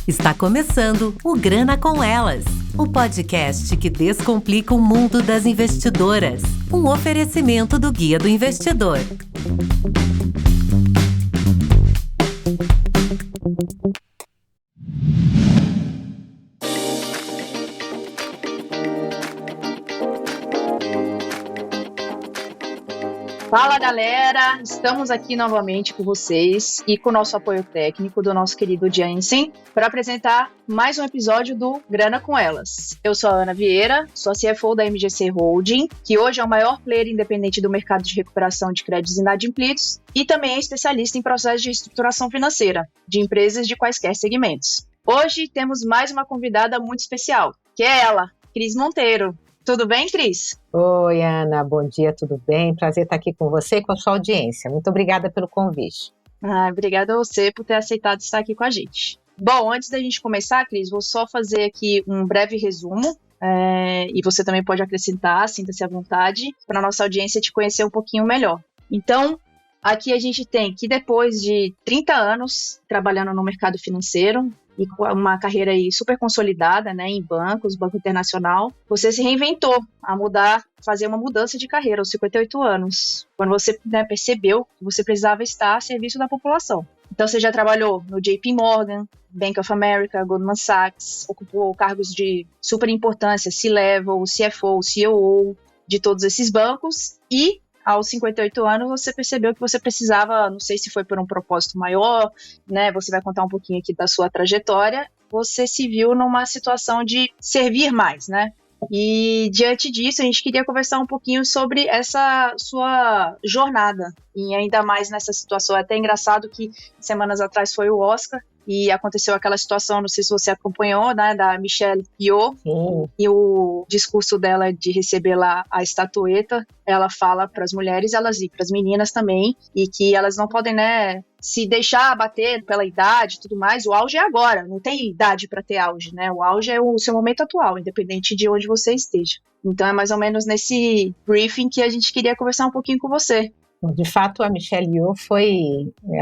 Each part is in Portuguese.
Está começando o Grana com Elas, o podcast que descomplica o mundo das investidoras. Um oferecimento do Guia do Investidor. Fala galera, estamos aqui novamente com vocês e com o nosso apoio técnico do nosso querido Jansen para apresentar mais um episódio do Grana com Elas. Eu sou a Ana Vieira, sou a CFO da MGC Holding, que hoje é o maior player independente do mercado de recuperação de créditos inadimplidos e também é especialista em processos de estruturação financeira de empresas de quaisquer segmentos. Hoje temos mais uma convidada muito especial, que é ela, Cris Monteiro. Tudo bem, Cris? Oi, Ana, bom dia, tudo bem? Prazer estar aqui com você e com a sua audiência. Muito obrigada pelo convite. Obrigada a você por ter aceitado estar aqui com a gente. Bom, antes da gente começar, Cris, vou só fazer aqui um breve resumo, e você também pode acrescentar, sinta-se à vontade, para a nossa audiência te conhecer um pouquinho melhor. Então, aqui a gente tem que depois de 30 anos trabalhando no mercado financeiro, e com uma carreira aí super consolidada, né, em bancos, Banco Internacional, você se reinventou a fazer uma mudança de carreira aos 58 anos, quando você percebeu que você precisava estar a serviço da população. Então você já trabalhou no JP Morgan, Bank of America, Goldman Sachs, ocupou cargos de super importância, C-Level, CFO, COO, de todos esses bancos, e aos 58 anos, você percebeu que você precisava, não sei se foi por um propósito maior, né? Você vai contar um pouquinho aqui da sua trajetória. Você se viu numa situação de servir mais, né? E diante disso, a gente queria conversar um pouquinho sobre essa sua jornada. E ainda mais nessa situação. É até engraçado que semanas atrás foi o Oscar, e aconteceu aquela situação, não sei se você acompanhou, né, da Michelle Yeoh, e o discurso dela de receber lá a estatueta, ela fala para as mulheres e para as meninas também, e que elas não podem, né, se deixar abater pela idade e tudo mais. O auge é agora, não tem idade para ter auge, né, o auge é o seu momento atual, independente de onde você esteja. Então é mais ou menos nesse briefing que a gente queria conversar um pouquinho com você. De fato, a Michelle Yeoh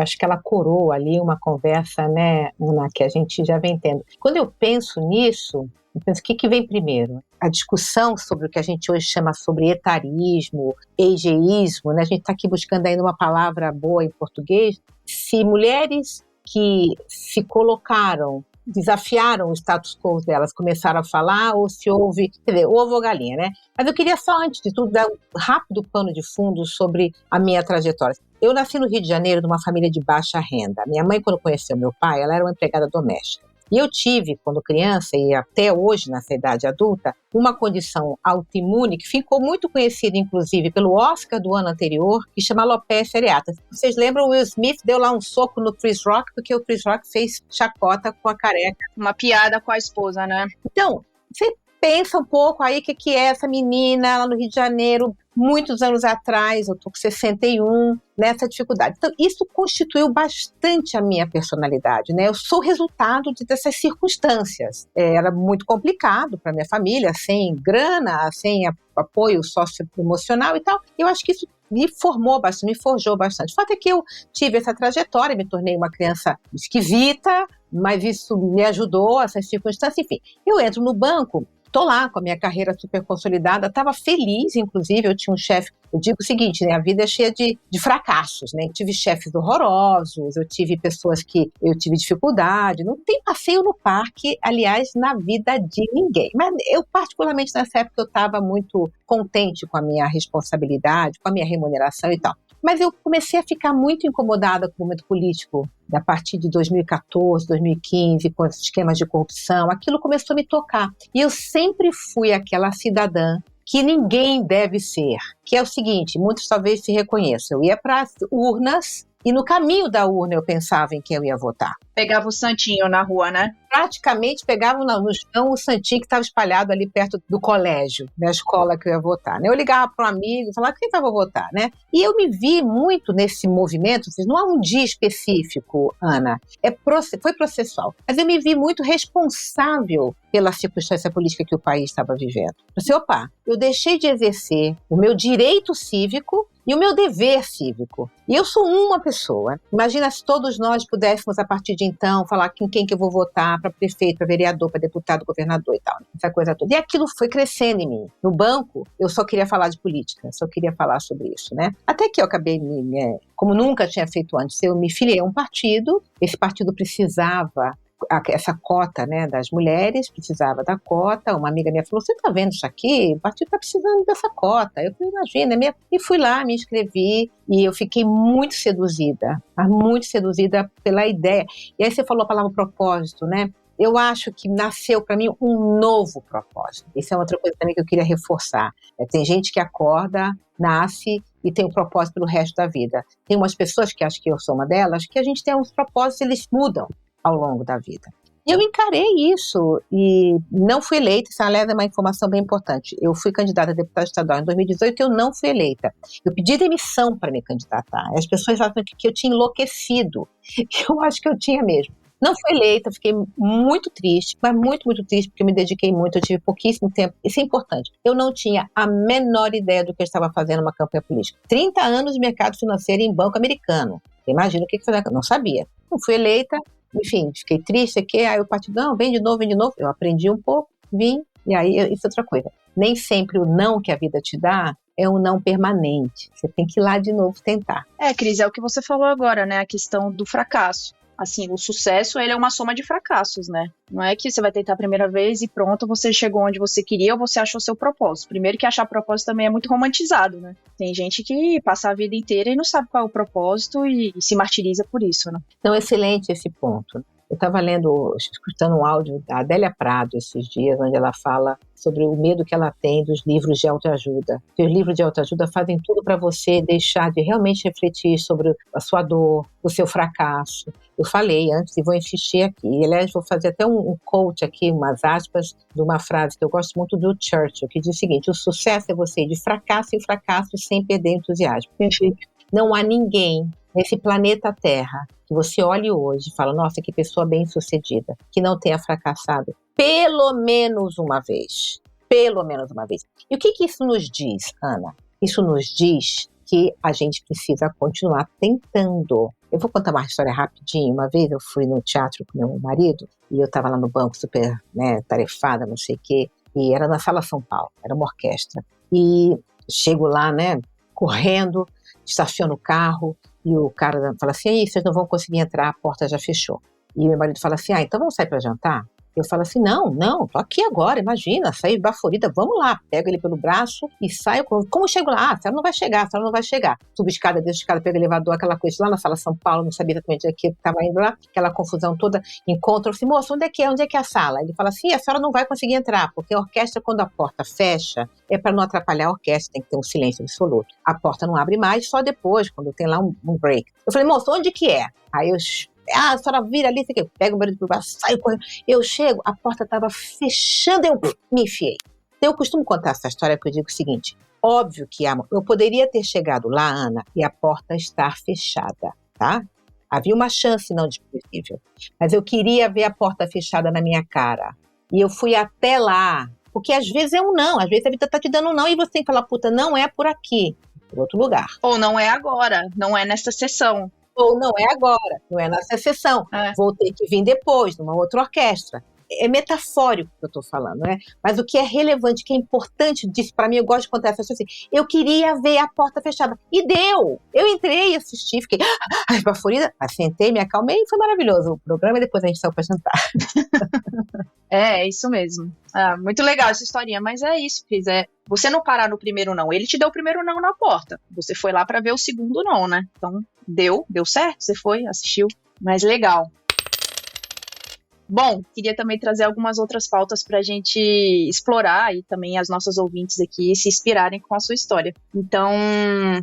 acho que ela coroou ali uma conversa, né, Ana, que a gente já vem tendo. Quando eu penso nisso, eu penso o que vem primeiro? A discussão sobre o que a gente hoje chama sobre etarismo, ageísmo, né? A gente está aqui buscando ainda uma palavra boa em português. Se mulheres que se colocaram, desafiaram o status quo delas, começaram a falar, ou se houve, ovo ou galinha, né? Mas eu queria só, antes de tudo, dar um rápido pano de fundo sobre a minha trajetória. Eu nasci no Rio de Janeiro, numa família de baixa renda. Minha mãe, quando conheceu meu pai, ela era uma empregada doméstica. E eu tive, quando criança e até hoje, nessa idade adulta, uma condição autoimune que ficou muito conhecida, inclusive, pelo Oscar do ano anterior, que chama alopecia areata. Vocês lembram, o Will Smith deu lá um soco no Chris Rock, porque o Chris Rock fez chacota com a careca. Uma piada com a esposa, né? Então, você pensa um pouco aí o que é essa menina lá no Rio de Janeiro, muitos anos atrás, eu estou com 61, nessa dificuldade. Então, isso constituiu bastante a minha personalidade, né? Eu sou resultado dessas circunstâncias. Era muito complicado para minha família, sem grana, sem apoio socioemocional e tal. Eu acho que isso me formou bastante, me forjou bastante. O fato é que eu tive essa trajetória, me tornei uma criança esquisita, mas isso me ajudou, essas circunstâncias. Enfim, eu entro no banco, estou lá com a minha carreira super consolidada, estava feliz, inclusive, eu tinha um chefe. Eu digo o seguinte, né, a vida é cheia de fracassos, né? Eu tive chefes horrorosos, eu tive pessoas que eu tive dificuldade, não tem passeio no parque, aliás, na vida de ninguém. Mas eu, particularmente nessa época, eu estava muito contente com a minha responsabilidade, com a minha remuneração e tal. Mas eu comecei a ficar muito incomodada com o momento político, a partir de 2014, 2015, com os esquemas de corrupção, aquilo começou a me tocar. E eu sempre fui aquela cidadã que ninguém deve ser, que é o seguinte, muitos talvez se reconheçam, eu ia para as urnas e no caminho da urna eu pensava em quem eu ia votar. Pegava o santinho na rua, né? Praticamente pegava no chão o santinho que estava espalhado ali perto do colégio, da escola que eu ia votar, né? Eu ligava para um amigo e falava, quem vai votar, né? E eu me vi muito nesse movimento, não há um dia específico, Ana, foi processual, mas eu me vi muito responsável pela circunstância política que o país estava vivendo. Eu pensei, opa, eu deixei de exercer o meu direito cívico e o meu dever cívico. E eu sou uma pessoa. Imagina se todos nós pudéssemos, a partir de então, falar em quem que eu vou votar para prefeito, para vereador, para deputado, governador e tal. Essa coisa toda. E aquilo foi crescendo em mim. No banco, eu só queria falar de política, só queria falar sobre isso, né? Até que eu acabei, como nunca tinha feito antes, eu me filiei a um partido, esse partido precisava essa cota, né, das mulheres, precisava da cota. Uma amiga minha falou, você tá vendo isso aqui? O partido tá precisando dessa cota. Eu falei, imagina, e fui lá, me inscrevi, e eu fiquei muito seduzida pela ideia. E aí você falou a palavra propósito, né? Eu acho que nasceu para mim um novo propósito. Isso é outra coisa também que eu queria reforçar. Tem gente que acorda, nasce e tem um propósito pelo resto da vida. Tem umas pessoas, que acho que eu sou uma delas, que a gente tem uns propósitos, eles mudam ao longo da vida. E eu encarei isso e não fui eleita. Isso, aliás, é uma informação bem importante. Eu fui candidata a deputada estadual em 2018 e eu não fui eleita. Eu pedi demissão para me candidatar. As pessoas acham que eu tinha enlouquecido. Eu acho que eu tinha mesmo. Não fui eleita, fiquei muito triste, mas muito, muito triste, porque eu me dediquei muito, eu tive pouquíssimo tempo. Isso é importante. Eu não tinha a menor ideia do que eu estava fazendo numa campanha política. 30 anos de mercado financeiro em banco americano. Imagina o que fazer. Eu não sabia. Não fui eleita, enfim, fiquei triste aqui. Aí o partido, não, vem de novo. Eu aprendi um pouco, vim, e aí isso é outra coisa. Nem sempre o não que a vida te dá é um não permanente. Você tem que ir lá de novo tentar. Cris, é o que você falou agora, né? A questão do fracasso. Assim, o sucesso, ele é uma soma de fracassos, né? Não é que você vai tentar a primeira vez e pronto, você chegou onde você queria ou você achou seu propósito. Primeiro que achar propósito também é muito romantizado, né? Tem gente que passa a vida inteira e não sabe qual é o propósito e se martiriza por isso, né? Então, excelente esse ponto. Eu estava escutando um áudio da Adélia Prado esses dias, onde ela fala sobre o medo que ela tem dos livros de autoajuda. Porque os livros de autoajuda fazem tudo para você deixar de realmente refletir sobre a sua dor, o seu fracasso. Eu falei antes e vou insistir aqui. E, aliás, vou fazer até um quote aqui, umas aspas, de uma frase que eu gosto muito do Churchill, que diz o seguinte: o sucesso é você ir de fracasso em fracasso sem perder entusiasmo. Perfeito. Não há ninguém nesse planeta Terra que você olhe hoje e fala, nossa, que pessoa bem-sucedida, que não tenha fracassado pelo menos uma vez. Pelo menos uma vez. E o que isso nos diz, Ana? Isso nos diz que a gente precisa continuar tentando. Eu vou contar uma história rapidinho. Uma vez eu fui no teatro com meu marido e eu estava lá no banco super, tarefada, não sei o quê, e era na Sala São Paulo, era uma orquestra. E chego lá, correndo, estaciono o carro e o cara fala assim, aí, vocês não vão conseguir entrar, a porta já fechou. E meu marido fala assim, então vamos sair para jantar? Eu falo assim, não, tô aqui agora, imagina, saí baforida, vamos lá. Pego ele pelo braço e saio, como chego lá? A senhora não vai chegar. Subo escada, desço escada, pego elevador, aquela coisa lá na Sala São Paulo, não sabia exatamente aqui que estava indo lá, aquela confusão toda, encontro, assim, moço, onde é que é a sala? Ele fala assim, a senhora não vai conseguir entrar, porque a orquestra, quando a porta fecha, é para não atrapalhar a orquestra, tem que ter um silêncio absoluto. A porta não abre mais, só depois, quando tem lá um break. Eu falei, moço, onde que é? Aí a senhora vira ali, eu pego o marido pro braço, saio correndo. Eu chego, a porta estava fechando, eu me enfiei. Então, eu costumo contar essa história porque eu digo o seguinte, óbvio que eu poderia ter chegado lá, Ana, e a porta estar fechada, tá? Havia uma chance não disponível, mas eu queria ver a porta fechada na minha cara. E eu fui até lá, porque às vezes é um não, às vezes a vida tá te dando um não e você tem que falar, puta, não é por aqui, por outro lugar. Ou não é agora, não é nesta sessão. Ou não é agora, não é nessa sessão. Vou ter que vir depois, numa outra orquestra. É metafórico que eu estou falando, né? Mas o que é relevante, que é importante disso, para mim, eu gosto de contar essa história assim, eu queria ver a porta fechada. E deu! Eu entrei, assisti, fiquei baforida, sentei, me acalmei e foi maravilhoso o programa e depois a gente saiu para jantar. É isso mesmo. Muito legal essa historinha, mas é isso, Cris. Você não parar no primeiro não. Ele te deu o primeiro não na porta. Você foi lá para ver o segundo não, né? Então, deu certo, você foi, assistiu. Mas legal. Bom, queria também trazer algumas outras pautas para a gente explorar e também as nossas ouvintes aqui se inspirarem com a sua história. Então,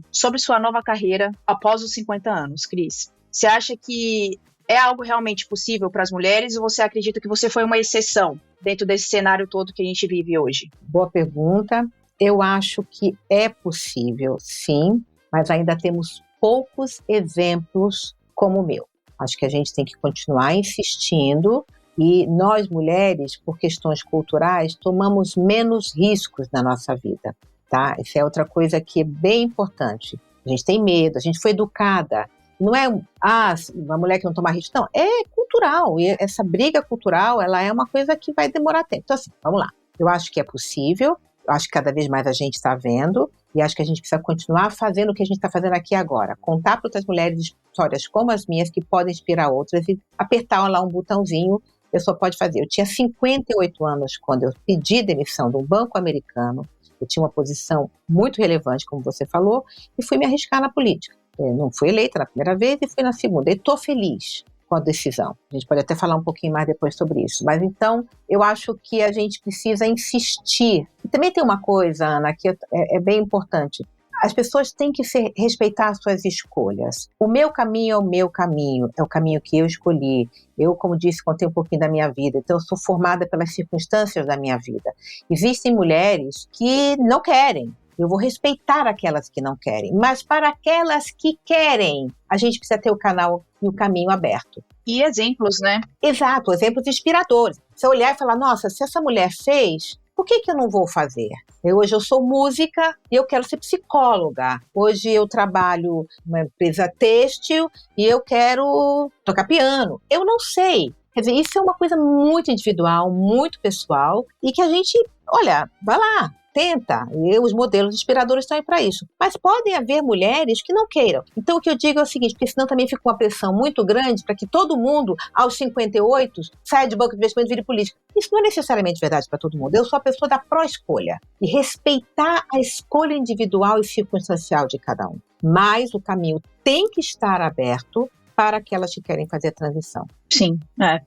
sobre sua nova carreira após os 50 anos, Cris, você acha que é algo realmente possível para as mulheres ou você acredita que você foi uma exceção dentro desse cenário todo que a gente vive hoje? Boa pergunta. Eu acho que é possível, sim, mas ainda temos poucos exemplos como o meu. Acho que a gente tem que continuar insistindo e nós, mulheres, por questões culturais, tomamos menos riscos na nossa vida, tá? Isso é outra coisa que é bem importante. a gente tem medo, a gente foi educada. Não é uma mulher que não toma risco, não, é cultural, e essa briga cultural, ela é uma coisa que vai demorar tempo. Então assim, vamos lá, eu acho que é possível, eu acho que cada vez mais a gente está vendo, e acho que a gente precisa continuar fazendo o que a gente está fazendo aqui agora, contar para outras mulheres histórias como as minhas, que podem inspirar outras, e apertar lá um botãozinho, a pessoa pode fazer. Eu tinha 58 anos quando eu pedi demissão de um banco americano, eu tinha uma posição muito relevante, como você falou, e fui me arriscar na política. Eu não fui eleita na primeira vez e fui na segunda, e estou feliz com a decisão. A gente pode até falar um pouquinho mais depois sobre isso. Mas então, eu acho que a gente precisa insistir. E também tem uma coisa, Ana, que é bem importante. As pessoas têm que respeitar as suas escolhas. O meu caminho é o meu caminho, é o caminho que eu escolhi. Eu, como disse, contei um pouquinho da minha vida, então eu sou formada pelas circunstâncias da minha vida. Existem mulheres que não querem. Eu vou respeitar aquelas que não querem, mas para aquelas que querem, a gente precisa ter o canal e o caminho aberto. E exemplos, né? Exato, exemplos inspiradores. Você olhar e falar, nossa, se essa mulher fez, por que eu não vou fazer? Hoje eu sou música e eu quero ser psicóloga. Hoje eu trabalho numa empresa têxtil e eu quero tocar piano. Eu não sei. Quer dizer, isso é uma coisa muito individual, muito pessoal, e que a gente, olha, vai lá, tenta, e os modelos inspiradores estão aí para isso. Mas podem haver mulheres que não queiram. Então o que eu digo é o seguinte, porque senão também fica uma pressão muito grande para que todo mundo, aos 58, saia de banco de investimento e vire político. Isso não é necessariamente verdade para todo mundo. Eu sou a pessoa da pró-escolha. E respeitar a escolha individual e circunstancial de cada um. Mas o caminho tem que estar aberto para aquelas que querem fazer a transição. Sim,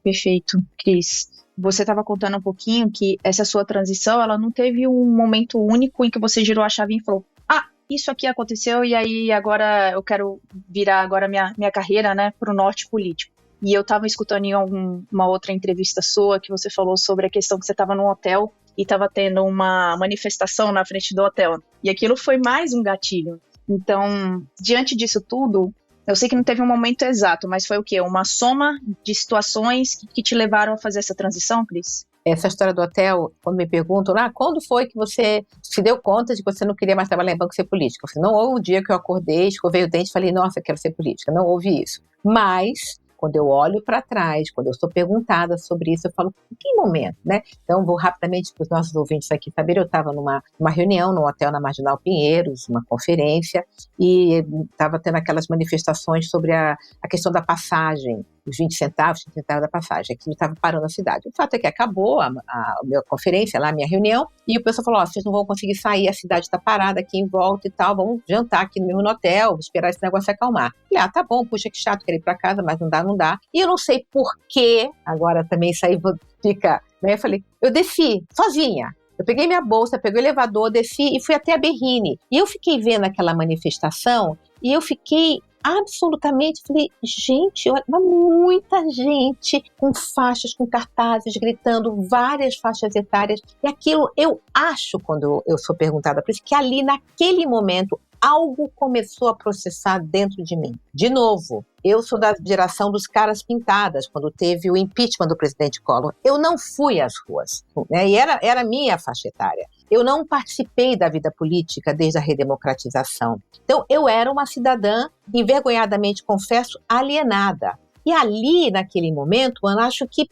perfeito, Cris. Você estava contando um pouquinho que essa sua transição, ela não teve um momento único em que você girou a chave e falou, isso aqui aconteceu e aí agora eu quero virar agora minha carreira, né, para o norte político. E eu estava escutando em uma outra entrevista sua que você falou sobre a questão que você estava num hotel e estava tendo uma manifestação na frente do hotel. E aquilo foi mais um gatilho. Então, diante disso tudo, eu sei que não teve um momento exato, mas foi o quê? Uma soma de situações que te levaram a fazer essa transição, Cris? Essa história do hotel, quando me perguntam, quando foi que você se deu conta de que você não queria mais trabalhar em banco e ser política? Eu falei, não houve um dia que eu acordei, escovei o dente e falei, nossa, eu quero ser política. Não houve isso. Mas, quando eu olho para trás, quando eu sou perguntada sobre isso, eu falo, em que momento, né? Então, vou rapidamente para os nossos ouvintes aqui saberem, eu estava numa reunião num hotel na Marginal Pinheiros, uma conferência, e estava tendo aquelas manifestações sobre a questão da passagem, os 20 centavos, 30 centavos da passagem, aquilo estava parando a cidade. O fato é que acabou a minha conferência, lá a minha reunião, e o pessoal falou, vocês não vão conseguir sair, a cidade está parada aqui em volta e tal, vamos jantar aqui no mesmo hotel, esperar esse negócio acalmar. Falei, tá bom, puxa, que chato, quero ir para casa, mas não dá. E eu não sei por que, agora também saí, fica, né? Eu falei, eu desci, sozinha. Eu peguei minha bolsa, peguei o elevador, desci e fui até a Berrini. E eu fiquei vendo aquela manifestação e eu fiquei absolutamente, falei, gente, olha, muita gente com faixas, com cartazes, gritando, várias faixas etárias. E aquilo, eu acho, quando eu sou perguntada por isso, que ali, naquele momento, algo começou a processar dentro de mim. De novo, eu sou da geração dos caras pintadas, quando teve o impeachment do presidente Collor. Eu não fui às ruas, né? E era minha faixa etária. Eu não participei da vida política desde a redemocratização. Então, eu era uma cidadã, envergonhadamente, confesso, alienada. E ali, naquele momento, eu acho que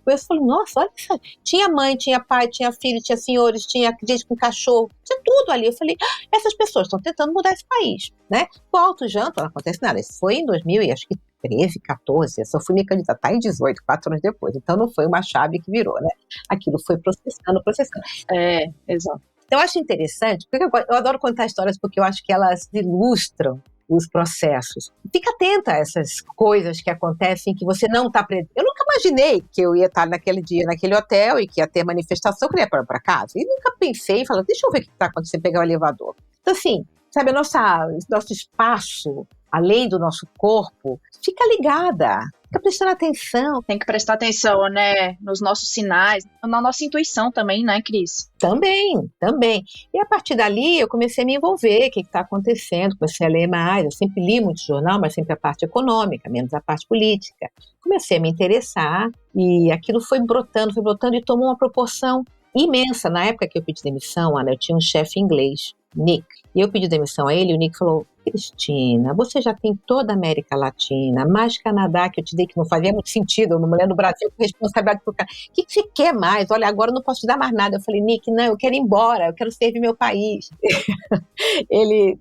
eu falei, nossa, olha isso. Tinha mãe, tinha pai, tinha filho, tinha senhores, tinha gente com cachorro, tinha tudo ali. Eu falei, essas pessoas estão tentando mudar esse país, né? O Alto Janto, não acontece nada. Isso foi em 2013, 14, eu só fui me candidatar em 18, 4 anos depois. Então não foi uma chave que virou, né? Aquilo foi processando. Exato. Então eu acho interessante, porque eu adoro contar histórias porque eu acho que elas ilustram os processos. Fica atenta a essas coisas que acontecem que você não está preso. Eu nunca imaginei que eu ia estar naquele dia, naquele hotel, e que ia ter manifestação, que eu ia para casa. E nunca pensei, falando, deixa eu ver o que está acontecendo, pegar o elevador. Então, assim, sabe, nosso espaço, além do nosso corpo, fica ligada. Fica prestando atenção. Tem que prestar atenção, né, nos nossos sinais, na nossa intuição também, né, Cris? Também. E a partir dali eu comecei a me envolver, o que está acontecendo, comecei a ler mais, eu sempre li muito jornal, mas sempre a parte econômica, menos a parte política. Comecei a me interessar e aquilo foi brotando e tomou uma proporção imensa. Na época que eu pedi demissão, Ana, eu tinha um chefe inglês, Nick, e eu pedi demissão a ele e o Nick falou, Cristina, você já tem toda a América Latina, mais Canadá, que eu te dei que não fazia muito sentido, uma mulher no Brasil com responsabilidade por cá. O que você quer mais? Olha, agora eu não posso te dar mais nada. Eu falei, Nick, não, eu quero ir embora, eu quero servir meu país. Ele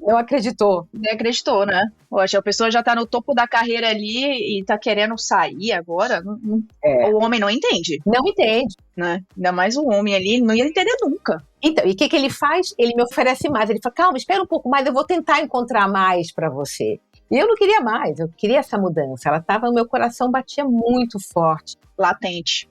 não acreditou. Nem acreditou, né? Poxa, a pessoa já tá no topo da carreira ali e tá querendo sair agora. O homem não entende. Não entende. Né? Ainda mais o homem ali, não ia entender nunca. Então, e o que ele faz? Ele me oferece mais. Ele fala, calma, espera um pouco mais, eu vou tentar encontrar mais para você. E eu não queria mais, eu queria essa mudança. Ela estava no meu coração, batia muito forte. Latente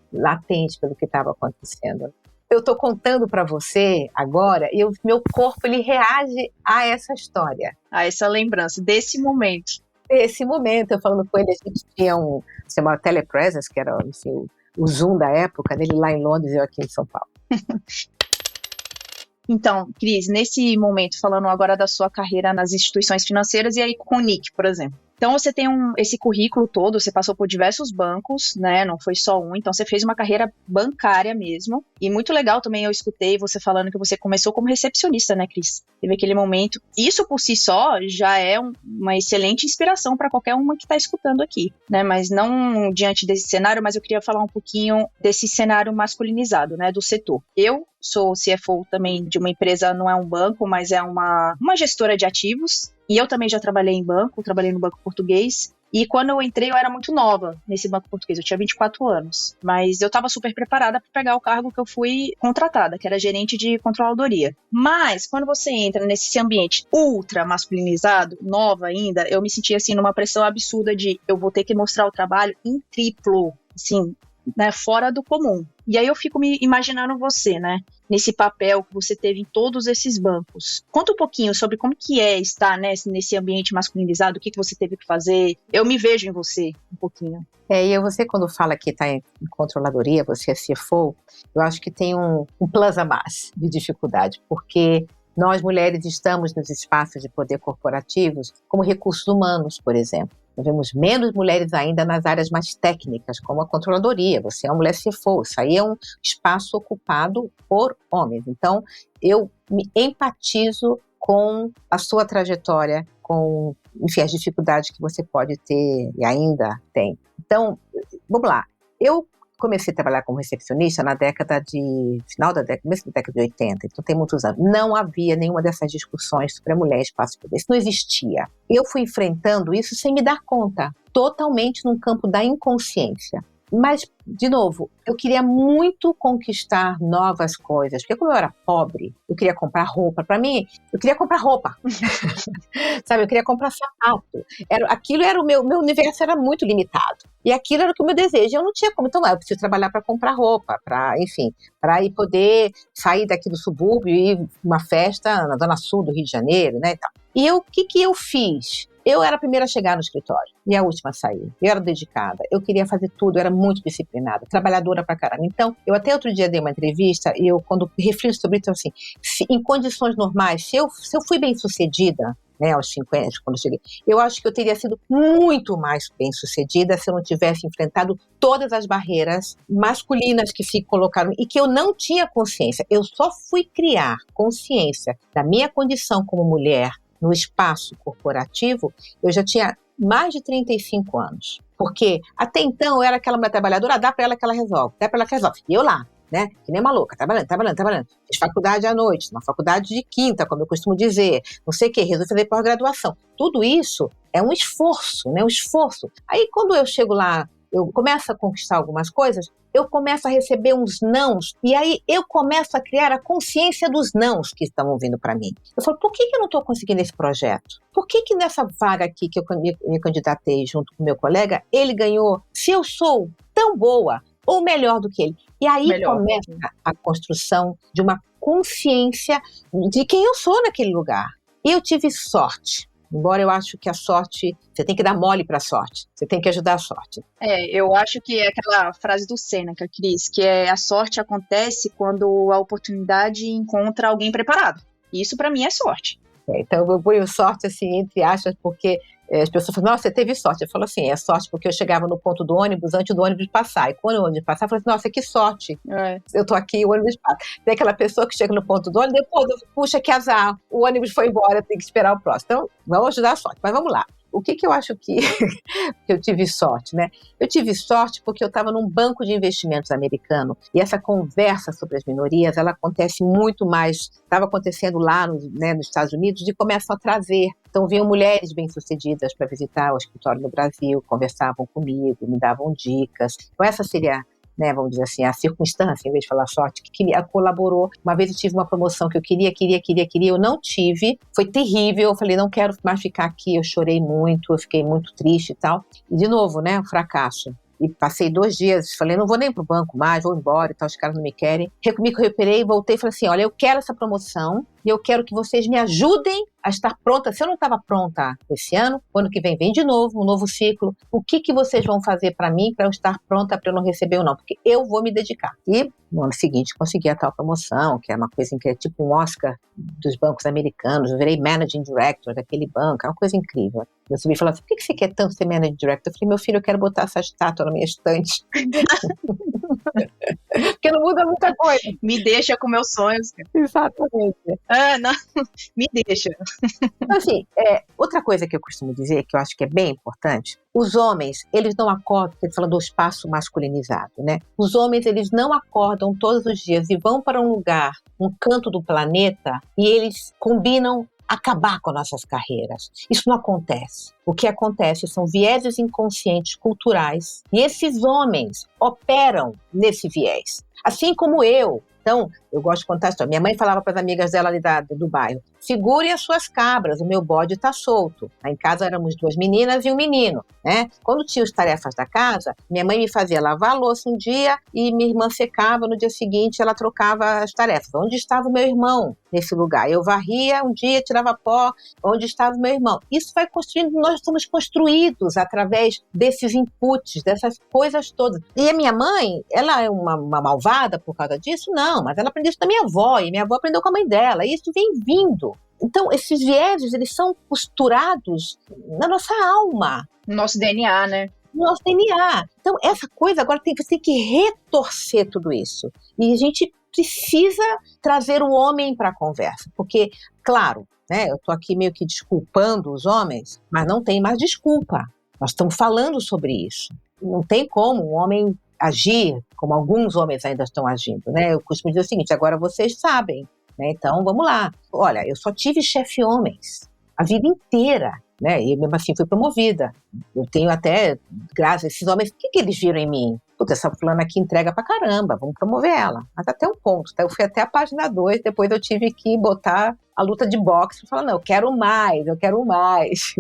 Pelo que estava acontecendo. Eu estou contando para você agora e meu corpo ele reage a essa história. A essa lembrança desse momento. Esse momento, eu falando com ele, a gente tinha se chamava Telepresence, que era assim, o Zoom da época, dele lá em Londres e eu aqui em São Paulo. Então, Cris, nesse momento, falando agora da sua carreira nas instituições financeiras e aí com o Nick, por exemplo. Então, você tem esse currículo todo, você passou por diversos bancos, né? Não foi só um. Então, você fez uma carreira bancária mesmo. E muito legal também, eu escutei você falando que você começou como recepcionista, né, Cris? Teve aquele momento. Isso, por si só, já é uma excelente inspiração para qualquer uma que está escutando aqui, né? Mas não diante desse cenário, mas eu queria falar um pouquinho desse cenário masculinizado, né, do setor. Eu sou CFO também de uma empresa, não é um banco, mas é uma gestora de ativos. E eu também já trabalhei em banco, trabalhei no Banco Português. E quando eu entrei, eu era muito nova nesse Banco Português, eu tinha 24 anos. Mas eu estava super preparada para pegar o cargo que eu fui contratada, que era gerente de controladoria. Mas quando você entra nesse ambiente ultra masculinizado, nova ainda, eu me sentia assim numa pressão absurda de eu vou ter que mostrar o trabalho em triplo, assim, né, fora do comum. E aí eu fico me imaginando você, né, nesse papel que você teve em todos esses bancos. Conta um pouquinho sobre como que é estar, né, nesse ambiente masculinizado, o que você teve que fazer. Eu me vejo em você um pouquinho. E você quando fala que está em controladoria, você é CFO, eu acho que tem um plus a mais de dificuldade, porque nós mulheres estamos nos espaços de poder corporativos como recursos humanos, por exemplo. Nós vemos menos mulheres ainda nas áreas mais técnicas, como a controladoria. Você é uma mulher CFO, isso aí é um espaço ocupado por homens. Então, eu me empatizo com a sua trajetória, com, enfim, as dificuldades que você pode ter e ainda tem. Então, vamos lá. Eu comecei a trabalhar como recepcionista na final da década, começo da década de 80, então tem muitos anos. Não havia nenhuma dessas discussões sobre a mulher e espaço de poder. Isso não existia. Eu fui enfrentando isso sem me dar conta, totalmente num campo da inconsciência. Mas, de novo, eu queria muito conquistar novas coisas, porque como eu era pobre, eu queria comprar roupa. Para mim, eu queria comprar roupa. Sabe, eu queria comprar sapato. Aquilo era o meu universo era muito limitado. E aquilo era o que o meu desejo. Eu não tinha como. Então, eu preciso trabalhar para comprar roupa, para ir poder sair daqui do subúrbio e ir uma festa na Zona Sul do Rio de Janeiro, né, e tal. E o que eu fiz? Eu era a primeira a chegar no escritório e a última a sair. Eu era dedicada, eu queria fazer tudo, eu era muito disciplinada, trabalhadora pra caramba. Então, eu até outro dia dei uma entrevista e eu, quando reflito sobre isso, assim, em condições normais, se eu fui bem sucedida, né, aos 50, quando eu cheguei, eu acho que eu teria sido muito mais bem sucedida se eu não tivesse enfrentado todas as barreiras masculinas que se colocaram e que eu não tinha consciência. Eu só fui criar consciência da minha condição como mulher no espaço corporativo, eu já tinha mais de 35 anos. Porque até então eu era aquela mulher trabalhadora, dá para ela que ela resolve, E eu lá, né, que nem maluca, trabalhando. Fiz faculdade à noite, uma faculdade de quinta, como eu costumo dizer, não sei o quê, resolvi fazer pós-graduação. Tudo isso é um esforço, né, Aí quando eu chego lá, eu começo a conquistar algumas coisas, eu começo a receber uns nãos, e aí eu começo a criar a consciência dos nãos que estão vindo para mim. Eu falo, por que eu não estou conseguindo esse projeto? Por que nessa vaga aqui que eu me candidatei junto com o meu colega, ele ganhou, se eu sou tão boa ou melhor do que ele? E aí começa a construção de uma consciência de quem eu sou naquele lugar. Eu tive sorte. Embora eu acho que a sorte, você tem que dar mole para a sorte, você tem que ajudar a sorte. Eu acho que é aquela frase do Sêneca, Cris, que a sorte acontece quando a oportunidade encontra alguém preparado. Isso para mim é sorte. Então eu ponho sorte assim, entre aspas, porque as pessoas falam, nossa, você teve sorte. Eu falo assim, é sorte porque eu chegava no ponto do ônibus antes do ônibus passar. E quando o ônibus passar, eu falo assim, nossa, que sorte. Eu tô aqui, o ônibus passa. Tem aquela pessoa que chega no ponto do ônibus, depois, puxa, que azar, o ônibus foi embora, tem que esperar o próximo. Então, vamos ajudar a sorte. Mas vamos lá. O que eu acho que eu tive sorte, né? Eu tive sorte porque eu estava num banco de investimentos americano e essa conversa sobre as minorias, ela acontece muito mais, estava acontecendo lá nos Estados Unidos e começam a trazer. Então, vinham mulheres bem-sucedidas para visitar o escritório no Brasil, conversavam comigo, me davam dicas. Então, essa seria, vamos dizer assim, a circunstância, em vez de falar sorte, que colaborou. Uma vez eu tive uma promoção que eu queria, eu não tive, foi terrível, eu falei, não quero mais ficar aqui, eu chorei muito, eu fiquei muito triste e tal. E de novo, um fracasso. E passei 2 dias, falei, não vou nem pro banco mais, vou embora e tal, os caras não me querem. Me recuperei, voltei e falei assim, olha, eu quero essa promoção e eu quero que vocês me ajudem a estar pronta. Se eu não estava pronta esse ano, o ano que vem de novo, um novo ciclo. O que vocês vão fazer para mim, para eu estar pronta, para eu não receber ou não? Porque eu vou me dedicar. E no ano seguinte consegui a tal promoção, que é uma coisa que é tipo um Oscar dos bancos americanos. Eu virei Managing Director daquele banco, é uma coisa incrível. Eu subi e falei assim, por que você quer tanto ser Managing Director? Eu falei, meu filho, eu quero botar essa estátua na minha estante. Porque não muda muita coisa. Me deixa com meus sonhos. Exatamente. Não, me deixa. Então, assim, outra coisa que eu costumo dizer, que eu acho que é bem importante, os homens, eles não acordam, você fala do espaço masculinizado, né? Os homens, eles não acordam todos os dias e vão para um lugar, um canto do planeta, e eles combinam acabar com as nossas carreiras. Isso não acontece. O que acontece são vieses inconscientes culturais e esses homens operam nesse viés. Assim como eu. Então, eu gosto de contar a história. Minha mãe falava para as amigas dela ali do bairro, segurem as suas cabras, o meu bode está solto. Lá em casa éramos 2 meninas e um menino, né? Quando tinha as tarefas da casa, minha mãe me fazia lavar a louça um dia e minha irmã secava, no dia seguinte ela trocava as tarefas. Onde estava o meu irmão nesse lugar? Eu varria um dia, tirava pó, onde estava o meu irmão? Isso vai construindo, nós somos construídos através desses inputs, dessas coisas todas. E a minha mãe, ela é uma malvada por causa disso? Não, mas ela aprendeu isso da minha avó, e minha avó aprendeu com a mãe dela, e isso vem vindo. Então, esses vieses, eles são costurados na nossa alma. No nosso DNA, né? No nosso DNA. Então, essa coisa, agora você tem que retorcer tudo isso. E a gente precisa trazer o homem para a conversa, porque, claro, eu estou aqui meio que desculpando os homens, mas não tem mais desculpa. Nós estamos falando sobre isso. Não tem como um homem agir como alguns homens ainda estão agindo, né? Eu costumo dizer o seguinte, agora vocês sabem, né? Então, vamos lá. Olha, eu só tive chefe homens a vida inteira, né? E mesmo assim fui promovida. Eu tenho até, graças a esses homens, o que eles viram em mim? Puta, essa fulana aqui entrega pra caramba, vamos promover ela. Mas até um ponto, tá? Eu fui até a página 2, depois eu tive que botar a luta de boxe e falar, não, eu quero mais.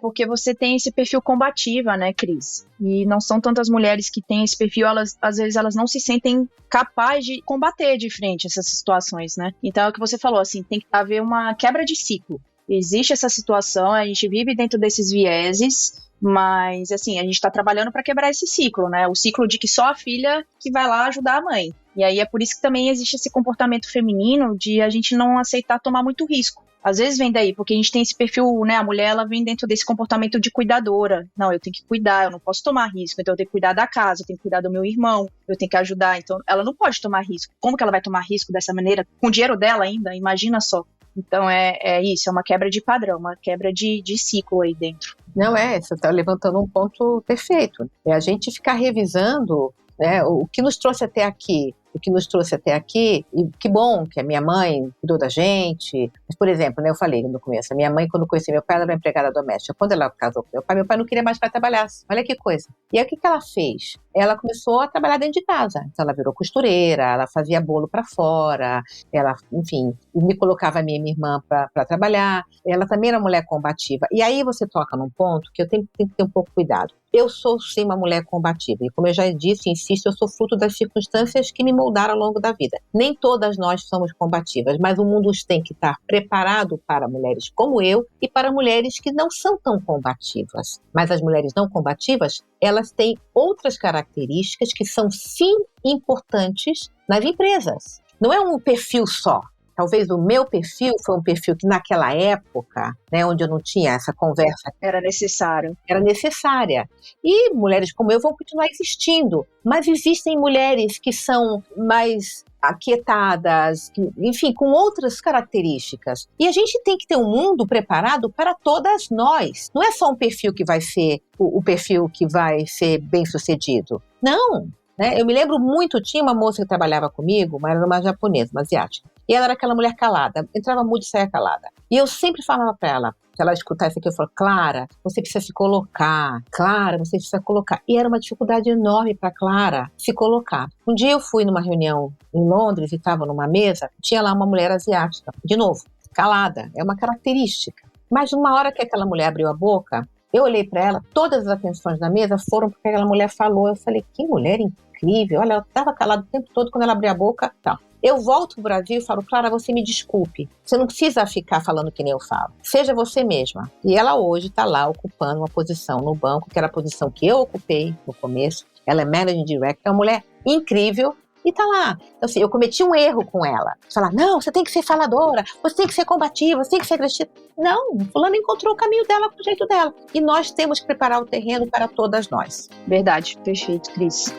Porque você tem esse perfil combativa, né, Cris? E não são tantas mulheres que têm esse perfil, às vezes elas não se sentem capazes de combater de frente essas situações, né? Então é o que você falou, assim, tem que haver uma quebra de ciclo. Existe essa situação, a gente vive dentro desses vieses, mas, assim, a gente tá trabalhando para quebrar esse ciclo, né? O ciclo de que só a filha que vai lá ajudar a mãe. E aí é por isso que também existe esse comportamento feminino de a gente não aceitar tomar muito risco. Às vezes vem daí, porque a gente tem esse perfil, né, a mulher, ela vem dentro desse comportamento de cuidadora. Não, eu tenho que cuidar, eu não posso tomar risco, então eu tenho que cuidar da casa, eu tenho que cuidar do meu irmão, eu tenho que ajudar, então ela não pode tomar risco. Como que ela vai tomar risco dessa maneira? Com o dinheiro dela ainda, imagina só. Então é isso, é uma quebra de padrão, uma quebra de ciclo aí dentro. Não você está levantando um ponto perfeito. É a gente ficar revisando, né, o que nos trouxe até aqui. E que bom que a minha mãe cuidou da gente. Mas, por exemplo, eu falei no começo, a minha mãe, quando conheci meu pai, ela era uma empregada doméstica. Quando ela casou com meu pai não queria mais que ela trabalhasse. Olha que coisa. E aí o que ela fez? Ela começou a trabalhar dentro de casa. Então ela virou costureira, ela fazia bolo para fora, ela, enfim, me colocava a minha irmã para trabalhar. Ela também era uma mulher combativa. E aí você toca num ponto que eu tenho que ter um pouco cuidado. Eu sou, sim, uma mulher combativa. E como eu já disse, insisto, eu sou fruto das circunstâncias que me moldaram ao longo da vida. Nem todas nós somos combativas, mas o mundo tem que estar preparado para mulheres como eu e para mulheres que não são tão combativas. Mas as mulheres não combativas, elas têm outras características que são, sim, importantes nas empresas. Não é um perfil só. talvez o meu perfil foi um perfil que naquela época, né, onde eu não tinha essa conversa, Era necessário. era necessária. E mulheres como eu vão continuar existindo, mas existem mulheres que são mais aquietadas, enfim, com outras características. E a gente tem que ter um mundo preparado para todas nós. Não é só um perfil que vai ser o perfil que vai ser bem-sucedido. Não, né? Eu me lembro muito, tinha uma moça que trabalhava comigo, mas era uma japonesa, uma asiática. E ela era aquela mulher calada, entrava muito e saía calada. E eu sempre falava para ela, se ela escutar isso aqui, eu falo, Clara, você precisa se colocar. Clara, você precisa colocar. E era uma dificuldade enorme para Clara se colocar. Um dia eu fui numa reunião em Londres e estava numa mesa, tinha lá uma mulher asiática. De novo, calada, é uma característica. Mas numa hora que aquela mulher abriu a boca, eu olhei para ela, todas as atenções da mesa foram porque aquela mulher falou. Eu falei, que mulher incrível. Olha, ela estava calada o tempo todo, quando ela abriu a boca, tal. Eu volto pro Brasil e falo, Clara, você me desculpe. Você não precisa ficar falando que nem eu falo. Seja você mesma. E ela hoje está lá ocupando uma posição no banco, que era a posição que eu ocupei no começo. Ela é Managing Director, é uma mulher incrível e tá lá. Então, assim, eu cometi um erro com ela. Falar, não, você tem que ser faladora, você tem que ser combativa, você tem que ser agressiva. Não, fulano encontrou o caminho dela com o jeito dela. E nós temos que preparar o terreno para todas nós. Verdade, perfeito, Cris.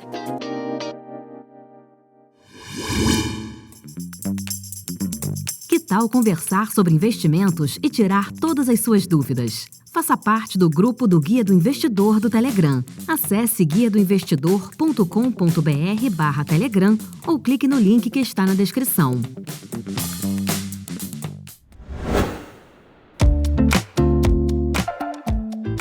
Que tal conversar sobre investimentos e tirar todas as suas dúvidas? Faça parte do grupo do Guia do Investidor do Telegram. Acesse guiadoinvestidor.com.br/Telegram ou clique no link que está na descrição.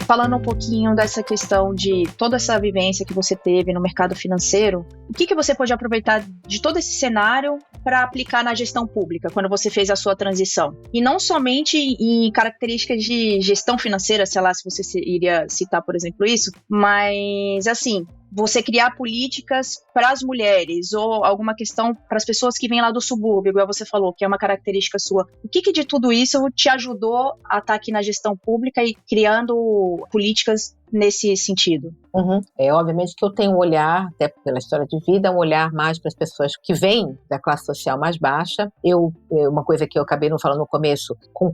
Falando um pouquinho dessa questão de toda essa vivência que você teve no mercado financeiro, o que você pode aproveitar de todo esse cenário para aplicar na gestão pública, quando você fez a sua transição? E não somente em características de gestão financeira, sei lá, se você iria citar, por exemplo, isso, mas, assim, você criar políticas para as mulheres ou alguma questão para as pessoas que vêm lá do subúrbio, igual você falou, que é uma característica sua. O que de tudo isso te ajudou a estar aqui na gestão pública e criando políticas nesse sentido? É obviamente que eu tenho um olhar, até pela história de vida, um olhar mais para as pessoas que vêm da classe social mais baixa. Uma coisa que eu acabei não falando no começo, como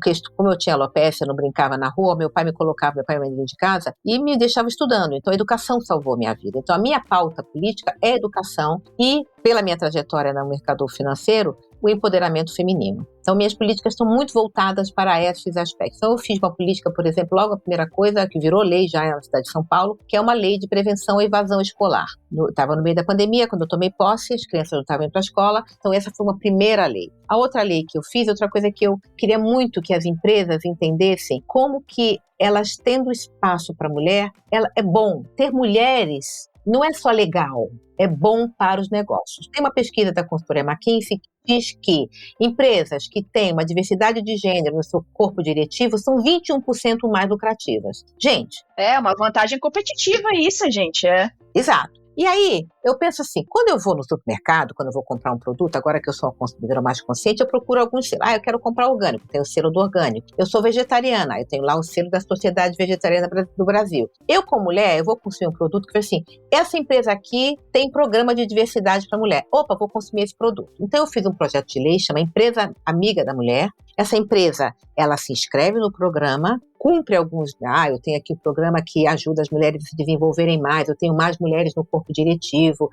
eu tinha alopecia, eu não brincava na rua, meu pai me mãe dentro de casa e me deixava estudando. Então a educação salvou minha vida. Então a minha pauta política é educação e, pela minha trajetória no mercado financeiro, o empoderamento feminino. Então, minhas políticas estão muito voltadas para esses aspectos. Então, eu fiz uma política, por exemplo, logo a primeira coisa, que virou lei já na cidade de São Paulo, que é uma lei de prevenção à evasão escolar. Estava no meio da pandemia, quando eu tomei posse, as crianças não estavam indo para a escola, então essa foi uma primeira lei. A outra lei que eu fiz, outra coisa que eu queria muito que as empresas entendessem, como que elas tendo espaço para a mulher, é bom. Ter mulheres não é só legal, é bom para os negócios. Tem uma pesquisa da consultoria McKinsey que diz que empresas que têm uma diversidade de gênero no seu corpo diretivo são 21% mais lucrativas. Gente... É uma vantagem competitiva isso, gente. Exato. E aí, eu penso assim, quando eu vou no supermercado, quando eu vou comprar um produto, agora que eu sou uma consumidora mais consciente, eu procuro alguns selos. Eu quero comprar orgânico, tem o selo do orgânico. Eu sou vegetariana, eu tenho lá o selo da Sociedade Vegetariana do Brasil. Eu, como mulher, eu vou consumir um produto que fala assim, essa empresa aqui tem programa de diversidade para mulher. Opa, vou consumir esse produto. Então, eu fiz um projeto de lei, chama Empresa Amiga da Mulher. Essa empresa, ela se inscreve no programa, cumpre alguns... eu tenho aqui um programa que ajuda as mulheres a se desenvolverem mais, eu tenho mais mulheres no corpo diretivo,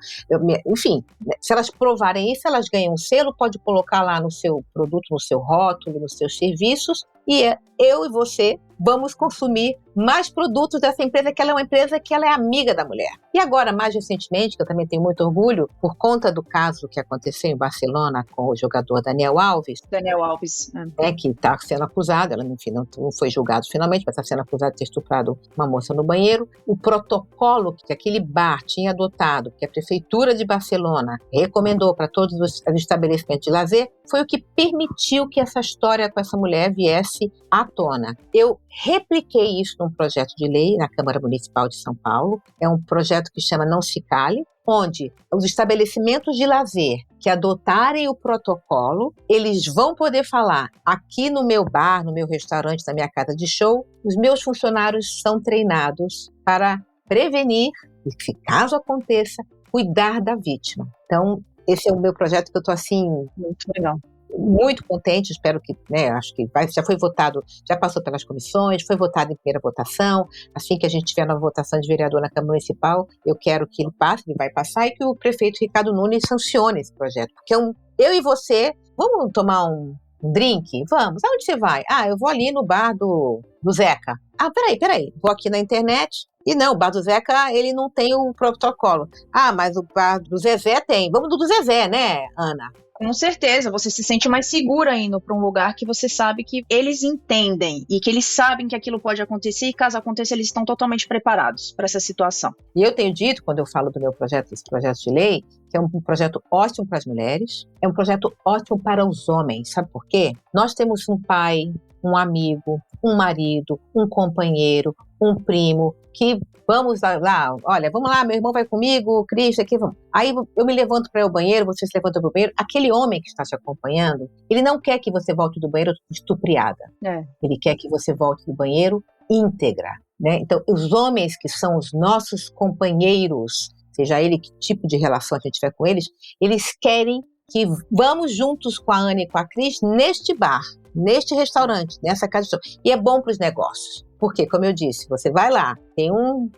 enfim, se elas provarem isso, elas ganham um selo, pode colocar lá no seu produto, no seu rótulo, nos seus serviços, e eu e você vamos consumir mais produtos dessa empresa, que ela é uma empresa que ela é amiga da mulher. E agora, mais recentemente, que eu também tenho muito orgulho, por conta do caso que aconteceu em Barcelona com o jogador Daniel Alves, que está sendo acusado, ela enfim, não foi julgado finalmente, mas está sendo acusado de ter estuprado uma moça no banheiro. O protocolo que aquele bar tinha adotado, que a prefeitura de Barcelona recomendou para todos os estabelecimentos de lazer, foi o que permitiu que essa história com essa mulher viesse à tona. Eu repliquei isso num projeto de lei na Câmara Municipal de São Paulo. É um projeto que chama Não Se Cale, onde os estabelecimentos de lazer que adotarem o protocolo, eles vão poder falar, aqui no meu bar, no meu restaurante, na minha casa de show, os meus funcionários são treinados para prevenir e, se caso aconteça, cuidar da vítima. Então, esse é o meu projeto que eu estou assim... Muito legal. muito contente, espero que, né, acho que já foi votado, já passou pelas comissões, foi votado em primeira votação. Assim que a gente tiver na votação de vereador na Câmara Municipal, eu quero que ele passe, ele vai passar, e que o prefeito Ricardo Nunes sancione esse projeto, porque eu e você, vamos tomar um drink? Vamos. Aonde você vai? Eu vou ali no bar do Zeca. Peraí, vou aqui na internet. E não, o bar do Zeca, ele não tem o protocolo. Mas o bar do Zezé tem. Vamos do Zezé, né, Ana? Com certeza, você se sente mais segura indo para um lugar que você sabe que eles entendem e que eles sabem que aquilo pode acontecer, e caso aconteça, eles estão totalmente preparados para essa situação. E eu tenho dito, quando eu falo do meu projeto, esse projeto de lei, que é um projeto ótimo para as mulheres, é um projeto ótimo para os homens. Sabe por quê? Nós temos um pai, um amigo, um marido, um companheiro, um primo, que vamos lá, olha, vamos lá, meu irmão vai comigo, Cris, aqui, vamos. Aí eu me levanto para ir ao banheiro, você se levanta para o banheiro, aquele homem que está te acompanhando, ele não quer que você volte do banheiro estupriada. Ele quer que você volte do banheiro íntegra, né? Então, os homens que são os nossos companheiros, seja ele que tipo de relação a gente tiver com eles querem que vamos juntos com a Ana e com a Cris neste bar, neste restaurante, nessa casa de show. E é bom para os negócios. Porque, como eu disse, você vai lá, tem um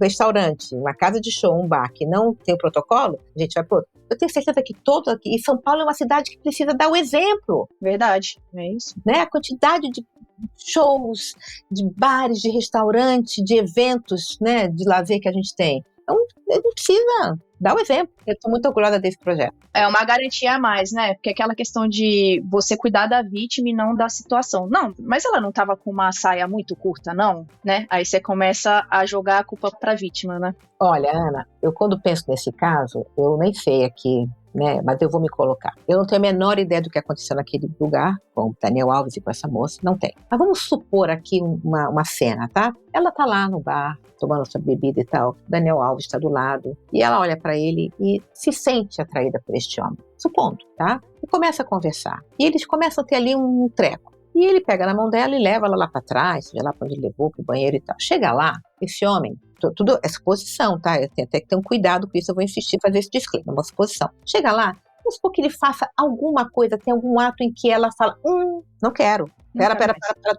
restaurante, uma casa de show, um bar que não tem o protocolo, a gente vai pro outro. Eu tenho certeza que todo aqui, e São Paulo é uma cidade que precisa dar o exemplo. Verdade, é isso. Né? A quantidade de shows, de bares, de restaurantes, de eventos, né, de lazer que a gente tem. Então, a gente precisa dar o exemplo. Eu estou muito orgulhosa desse projeto. É uma garantia a mais, né? Porque aquela questão de você cuidar da vítima e não da situação. Não, mas ela não estava com uma saia muito curta, não, né? Aí você começa a jogar a culpa para a vítima, né? Olha, Ana, eu quando penso nesse caso, eu nem sei aqui, né, mas eu vou me colocar. Eu não tenho a menor ideia do que aconteceu naquele lugar, com o Daniel Alves e com essa moça, não tem. Mas vamos supor aqui uma cena, tá? Ela tá lá no bar, tomando sua bebida e tal, Daniel Alves está do lado, e ela olha para ele e se sente atraída por este homem, supondo, tá? E começa a conversar. E eles começam a ter ali um treco. E ele pega na mão dela e leva ela lá para trás, seja lá para onde ele levou, pro banheiro e tal. Chega lá, esse homem, tudo é suposição, tá? Eu tenho até que ter um cuidado com isso, eu vou insistir em fazer esse disclaimer, é uma suposição. Chega lá, vamos supor que ele faça alguma coisa, tem algum ato em que ela fala, não quero, pera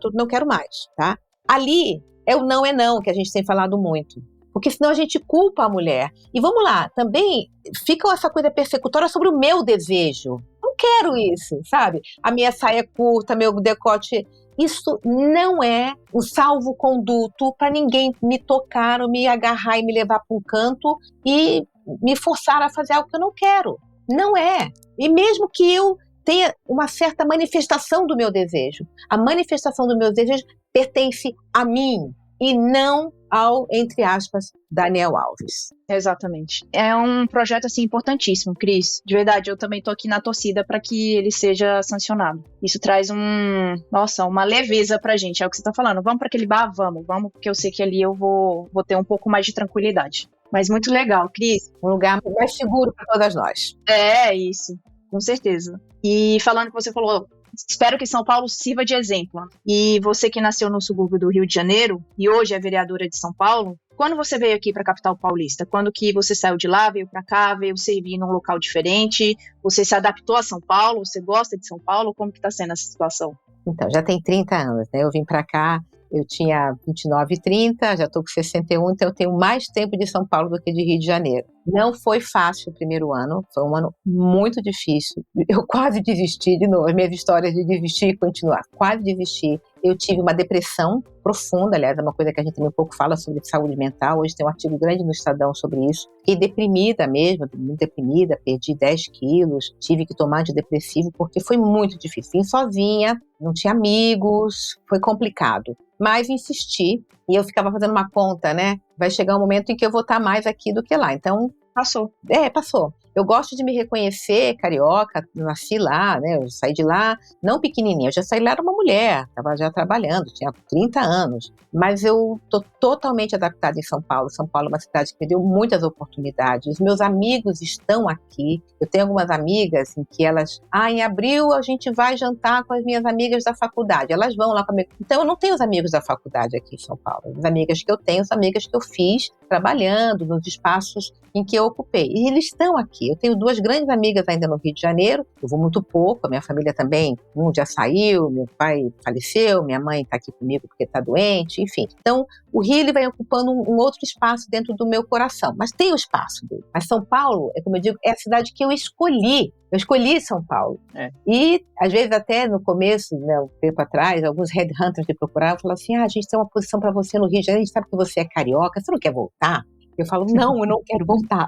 tudo, não quero mais, tá? Ali é o não é não, que a gente tem falado muito. Porque senão a gente culpa a mulher. E vamos lá, também fica essa coisa persecutória sobre o meu desejo. Não quero isso, sabe? A minha saia é curta, meu decote. Isso não é um salvo-conduto para ninguém me tocar ou me agarrar e me levar para um canto e me forçar a fazer algo que eu não quero. Não é. E mesmo que eu tenha uma certa manifestação do meu desejo, a manifestação do meu desejo pertence a mim e não ao, entre aspas, Daniel Alves. Exatamente. É um projeto, assim, importantíssimo, Cris. De verdade, eu também tô aqui na torcida para que ele seja sancionado. Isso traz uma leveza pra gente. É o que você tá falando. Vamos para aquele bar? Vamos, porque eu sei que ali eu vou ter um pouco mais de tranquilidade. Mas muito legal, Cris. Um lugar mais seguro para todas nós. É, isso. Com certeza. E falando que você falou, espero que São Paulo sirva de exemplo. E você que nasceu no subúrbio do Rio de Janeiro e hoje é vereadora de São Paulo, quando você veio aqui para a capital paulista? Quando que você saiu de lá, veio para cá, veio servir num local diferente? Você se adaptou a São Paulo? Você gosta de São Paulo? Como que está sendo essa situação? Então, já tem 30 anos, né? Eu vim para cá, eu tinha 29 e 30, já estou com 61, então eu tenho mais tempo de São Paulo do que de Rio de Janeiro. Não foi fácil o primeiro ano, foi um ano muito difícil. Eu quase desisti de novo, as minhas histórias de desistir e continuar, quase desisti. Eu tive uma depressão profunda, aliás, é uma coisa que a gente também um pouco fala sobre saúde mental, hoje tem um artigo grande no Estadão sobre isso. Fiquei deprimida mesmo, muito deprimida, perdi 10 quilos, tive que tomar antidepressivo porque foi muito difícil. Vim sozinha, não tinha amigos, foi complicado. Mas insisti, e eu ficava fazendo uma conta, né? Vai chegar um momento em que eu vou estar mais aqui do que lá. Então, passou. Passou. Eu gosto de me reconhecer carioca, nasci lá, né? Eu saí de lá, não pequenininha, eu já saí lá, era uma mulher, estava já trabalhando, tinha 30 anos. Mas eu estou totalmente adaptada em São Paulo. São Paulo é uma cidade que me deu muitas oportunidades. Os meus amigos estão aqui. Eu tenho algumas amigas em que elas, em abril a gente vai jantar com as minhas amigas da faculdade. Elas vão lá comigo. Então eu não tenho os amigos da faculdade aqui em São Paulo. As amigas que eu tenho, as amigas que eu fiz trabalhando nos espaços em que eu ocupei. E eles estão aqui. Eu tenho 2 grandes amigas ainda no Rio de Janeiro, eu vou muito pouco, a minha família também, um já saiu, meu pai faleceu, minha mãe está aqui comigo porque está doente, enfim. Então, o Rio ele vai ocupando um outro espaço dentro do meu coração, mas tem o espaço dele. Mas São Paulo, como eu digo, é a cidade que eu escolhi. Eu escolhi São Paulo. E, às vezes, até no começo, né, um tempo atrás, alguns headhunters me procuravam e falavam assim, a gente tem uma posição para você no Rio de Janeiro, a gente sabe que você é carioca, você não quer voltar? Eu falo, não, eu não quero voltar.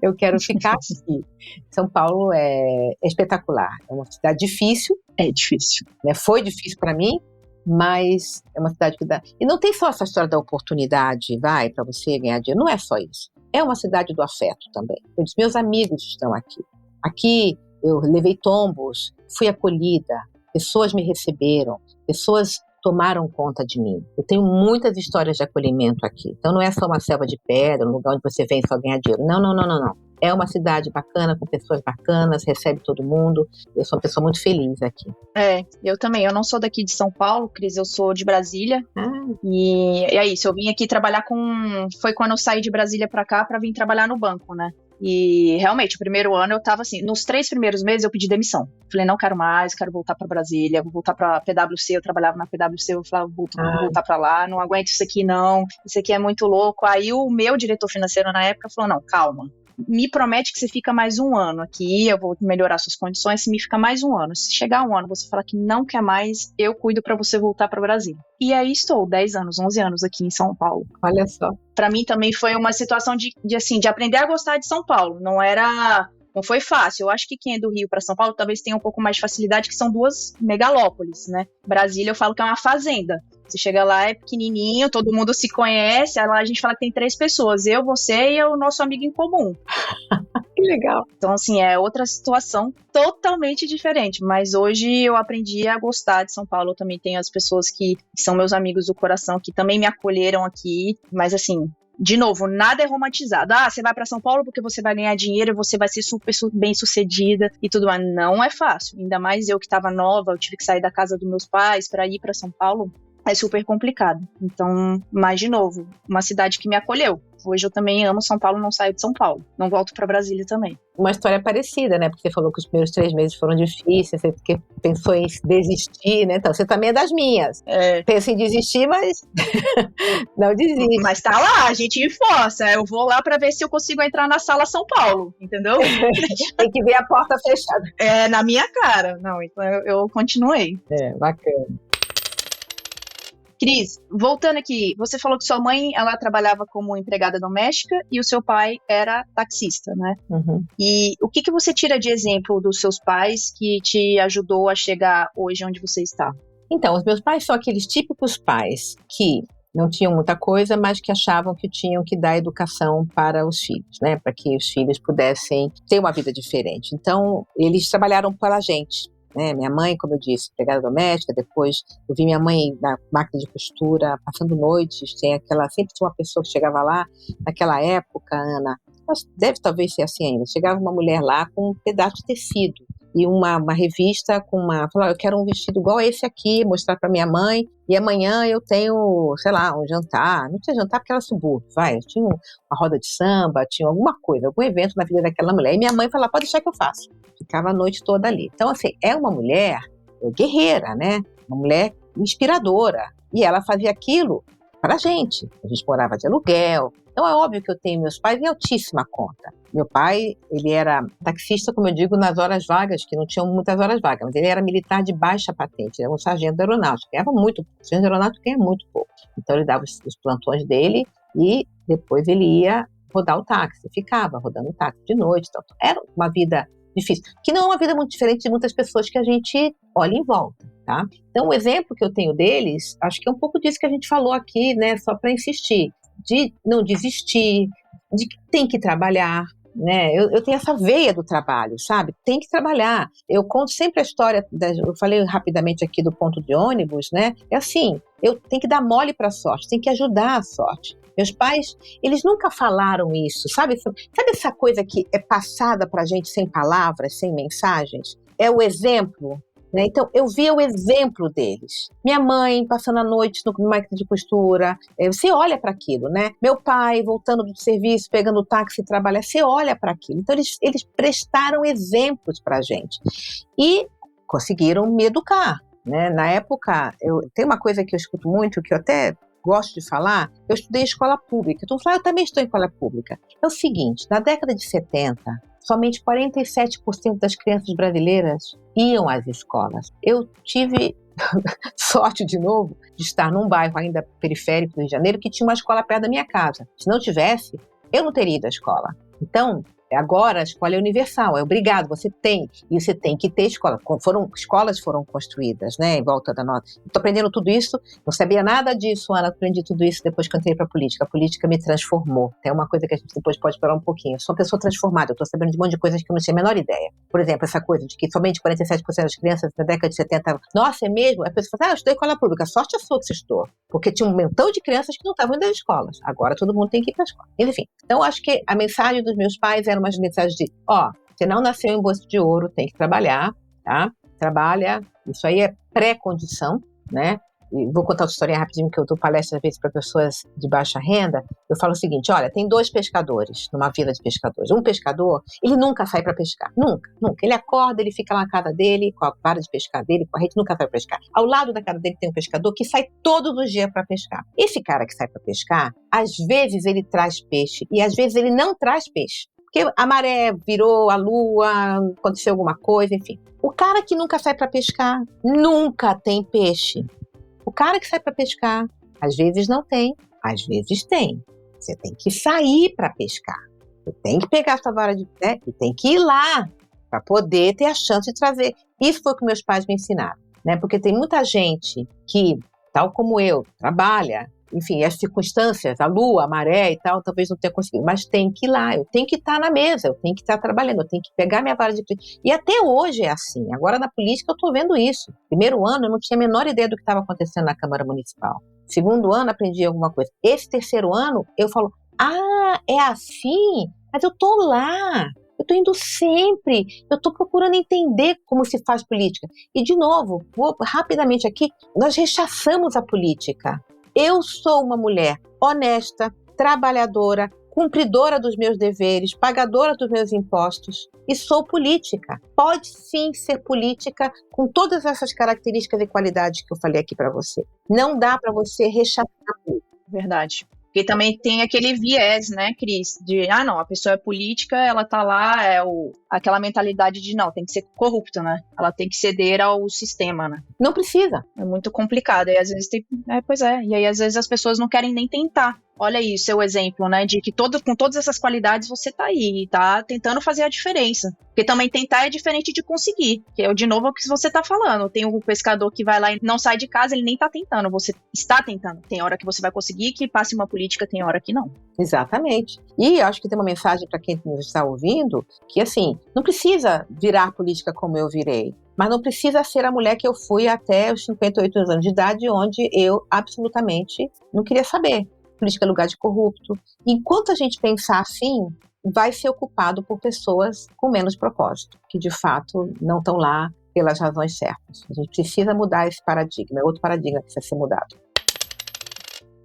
Eu quero ficar aqui. São Paulo é espetacular. É uma cidade difícil. É difícil. Né? Foi difícil para mim, mas é uma cidade que dá... E não tem só essa história da oportunidade, para você ganhar dinheiro. Não é só isso. É uma cidade do afeto também. Os meus amigos estão aqui. Aqui eu levei tombos, fui acolhida, pessoas me receberam, pessoas tomaram conta de mim. Eu tenho muitas histórias de acolhimento aqui. Então não é só uma selva de pedra, um lugar onde você vem só ganhar dinheiro. Não. É uma cidade bacana, com pessoas bacanas, recebe todo mundo. Eu sou uma pessoa muito feliz aqui. Eu também. Eu não sou daqui de São Paulo, Cris, eu sou de Brasília. E é isso, eu vim aqui trabalhar Foi quando eu saí de Brasília pra cá pra vir trabalhar no banco, né? E realmente, o primeiro ano eu tava assim, nos 3 primeiros meses eu pedi demissão. Falei, não quero mais, quero voltar pra Brasília, vou voltar pra PwC, eu trabalhava na PwC, eu falava, vou voltar pra lá, não aguento isso aqui não, isso aqui é muito louco. Aí o meu diretor financeiro na época falou, não, calma. Me promete que você fica mais 1 ano aqui, eu vou melhorar suas condições, se me fica mais 1 ano. Se chegar 1 ano, você falar que não quer mais, eu cuido pra você voltar pra Brasília. E aí estou, 10 anos, 11 anos aqui em São Paulo. Olha só. Pra mim também foi uma situação de aprender a gostar de São Paulo. Não foi fácil. Eu acho que quem é do Rio para São Paulo talvez tenha um pouco mais de facilidade, que são 2 megalópolis, né? Brasília eu falo que é uma fazenda. Você chega lá, é pequenininho, todo mundo se conhece, aí lá a gente fala que tem 3 pessoas, eu, você e o nosso amigo em comum. Que legal. Então, assim, é outra situação totalmente diferente, mas hoje eu aprendi a gostar de São Paulo. Eu também tenho as pessoas que são meus amigos do coração, que também me acolheram aqui, mas assim... De novo, nada é romantizado. Você vai para São Paulo porque você vai ganhar dinheiro e você vai ser super bem sucedida e tudo mais. Não é fácil. Ainda mais eu que estava nova, eu tive que sair da casa dos meus pais para ir para São Paulo. É super complicado. Então, mas de novo, uma cidade que me acolheu. Hoje eu também amo São Paulo, não saio de São Paulo. Não volto para Brasília também. Uma história parecida, né? Porque você falou que os primeiros 3 meses foram difíceis, você pensou em desistir, né? Então, você também é das minhas. Pensa em desistir, mas não desiste. Mas tá lá, a gente força. Eu vou lá para ver se eu consigo entrar na sala São Paulo, entendeu? Tem que ver a porta fechada. Na minha cara. Não, então eu continuei. Bacana. Cris, voltando aqui, você falou que sua mãe, ela trabalhava como empregada doméstica e o seu pai era taxista, né? Uhum. E o que você tira de exemplo dos seus pais que te ajudou a chegar hoje onde você está? Então, os meus pais são aqueles típicos pais que não tinham muita coisa, mas que achavam que tinham que dar educação para os filhos, né? Para que os filhos pudessem ter uma vida diferente. Então, eles trabalharam para a gente. Minha mãe, como eu disse, empregada doméstica, depois eu vi minha mãe na máquina de costura, passando noites, sempre tinha uma pessoa que chegava lá, naquela época, Ana, talvez ser assim ainda, chegava uma mulher lá com um pedaço de tecido e uma revista falou, eu quero um vestido igual a esse aqui, mostrar para minha mãe, e amanhã eu tenho, sei lá, um jantar, não tinha jantar porque era subúrbio, eu tinha uma roda de samba, tinha alguma coisa, algum evento na vida daquela mulher, e minha mãe falava, pode deixar que eu faço. Ficava a noite toda ali. Então, assim, é uma mulher guerreira, né? Uma mulher inspiradora. E ela fazia aquilo para a gente morava de aluguel. Então, é óbvio que eu tenho meus pais em altíssima conta. Meu pai, ele era taxista, como eu digo, nas horas vagas, que não tinham muitas horas vagas, mas ele era militar de baixa patente, era um sargento da aeronáutica, ganhava muito pouco. O sargento da aeronáutica ganha muito pouco. Então, ele dava os plantões dele e depois ele ia rodar o táxi, ficava rodando o táxi de noite. Então, era uma vida difícil, que não é uma vida muito diferente de muitas pessoas que a gente olha em volta, tá? Então, o exemplo que eu tenho deles, acho que é um pouco disso que a gente falou aqui, né, só para insistir, de não desistir, de que tem que trabalhar, né? Eu tenho essa veia do trabalho, sabe? Tem que trabalhar. Eu conto sempre a história, eu falei rapidamente aqui do ponto de ônibus, né? É assim, eu tenho que dar mole para a sorte, tem que ajudar a sorte. Meus pais, eles nunca falaram isso, sabe? Sabe essa coisa que é passada pra gente sem palavras, sem mensagens? É o exemplo né? Então, eu via o exemplo deles. Minha mãe passando a noite no máquina de costura, você olha para aquilo, né? Meu pai voltando do serviço, pegando o táxi e trabalhar, você olha para aquilo. Então, eles prestaram exemplos para a gente e conseguiram me educar, né? Na época, tem uma coisa que eu escuto muito, que eu até gosto de falar, eu estudei em escola pública. Então, eu também estou em escola pública. É o seguinte, na década de 70, somente 47% das crianças brasileiras iam às escolas. Eu tive sorte, de novo, de estar num bairro ainda periférico do Rio de Janeiro que tinha uma escola perto da minha casa. Se não tivesse, eu não teria ido à escola. Então, agora a escola é universal, é obrigado, você tem que ter escola. Escolas foram construídas, né, em volta da nossa. Estou aprendendo tudo isso, não sabia nada disso, Ana, aprendi tudo isso depois que eu entrei para a política. A política me transformou. É uma coisa que a gente depois pode falar um pouquinho. Eu sou uma pessoa transformada, eu estou sabendo de um monte de coisas que eu não tinha a menor ideia. Por exemplo, essa coisa de que somente 47% das crianças na década de 70, nossa, é mesmo? A pessoa fala, eu estudei em escola pública, sorte a sua que você estudou. Porque tinha um montão de crianças que não estavam indo às escolas. Agora todo mundo tem que ir para a escola. Enfim, então acho que a mensagem dos meus pais era umas mensagens de, você não nasceu em bolsa de ouro, tem que trabalhar, tá? Trabalha, isso aí é pré-condição, né? E vou contar uma historinha rapidinho, que eu dou palestra às vezes para pessoas de baixa renda. Eu falo o seguinte, olha, tem 2 pescadores numa vila de pescadores. Um pescador, ele nunca sai para pescar, nunca. Ele acorda, ele fica lá na casa dele, com a vara de pescar dele, com a rede, nunca sai para pescar. Ao lado da casa dele tem um pescador que sai todos os dias para pescar. Esse cara que sai para pescar, às vezes ele traz peixe e às vezes ele não traz peixe. Porque a maré virou, a lua, aconteceu alguma coisa, enfim. O cara que nunca sai para pescar, nunca tem peixe. O cara que sai para pescar, às vezes não tem, às vezes tem. Você tem que sair para pescar. Você tem que pegar a sua vara de pé e tem que ir lá para poder ter a chance de trazer. Isso foi o que meus pais me ensinaram, né? Porque tem muita gente que, tal como eu, trabalha, enfim, as circunstâncias, a lua, a maré e tal, talvez não tenha conseguido, mas tem que ir lá, eu tenho que estar na mesa, eu tenho que estar trabalhando, eu tenho que pegar minha vara de... E até hoje é assim, agora na política eu estou vendo isso. Primeiro ano eu não tinha a menor ideia do que estava acontecendo na Câmara Municipal. Segundo ano aprendi alguma coisa. Esse terceiro ano eu falo, é assim? Mas eu estou lá, eu estou indo sempre, eu estou procurando entender como se faz política. E de novo, vou rapidamente aqui, nós rechaçamos a política. Eu sou uma mulher honesta, trabalhadora, cumpridora dos meus deveres, pagadora dos meus impostos e sou política. Pode sim ser política com todas essas características e qualidades que eu falei aqui para você. Não dá para você rechaçar. Verdade. Porque também tem aquele viés, né, Cris, de, não, a pessoa é política, ela tá lá, aquela mentalidade de, não, tem que ser corrupta, né? Ela tem que ceder ao sistema, né? Não precisa. É muito complicado, e às vezes tem... pois é, e aí às vezes as pessoas não querem nem tentar. Olha aí o seu exemplo, né, de que com todas essas qualidades você tá aí, tá tentando fazer a diferença. Porque também tentar é diferente de conseguir, que é de novo o que você tá falando. Tem um pescador que vai lá e não sai de casa, ele nem tá tentando, você está tentando. Tem hora que você vai conseguir que passe uma política, tem hora que não. Exatamente. E acho que tem uma mensagem para quem nos está ouvindo, que assim, não precisa virar política como eu virei, mas não precisa ser a mulher que eu fui até os 58 anos de idade, onde eu absolutamente não queria saber. Política é lugar de corrupto. Enquanto a gente pensar assim, vai ser ocupado por pessoas com menos propósito, que de fato não estão lá pelas razões certas. A gente precisa mudar esse paradigma, é outro paradigma que precisa ser mudado.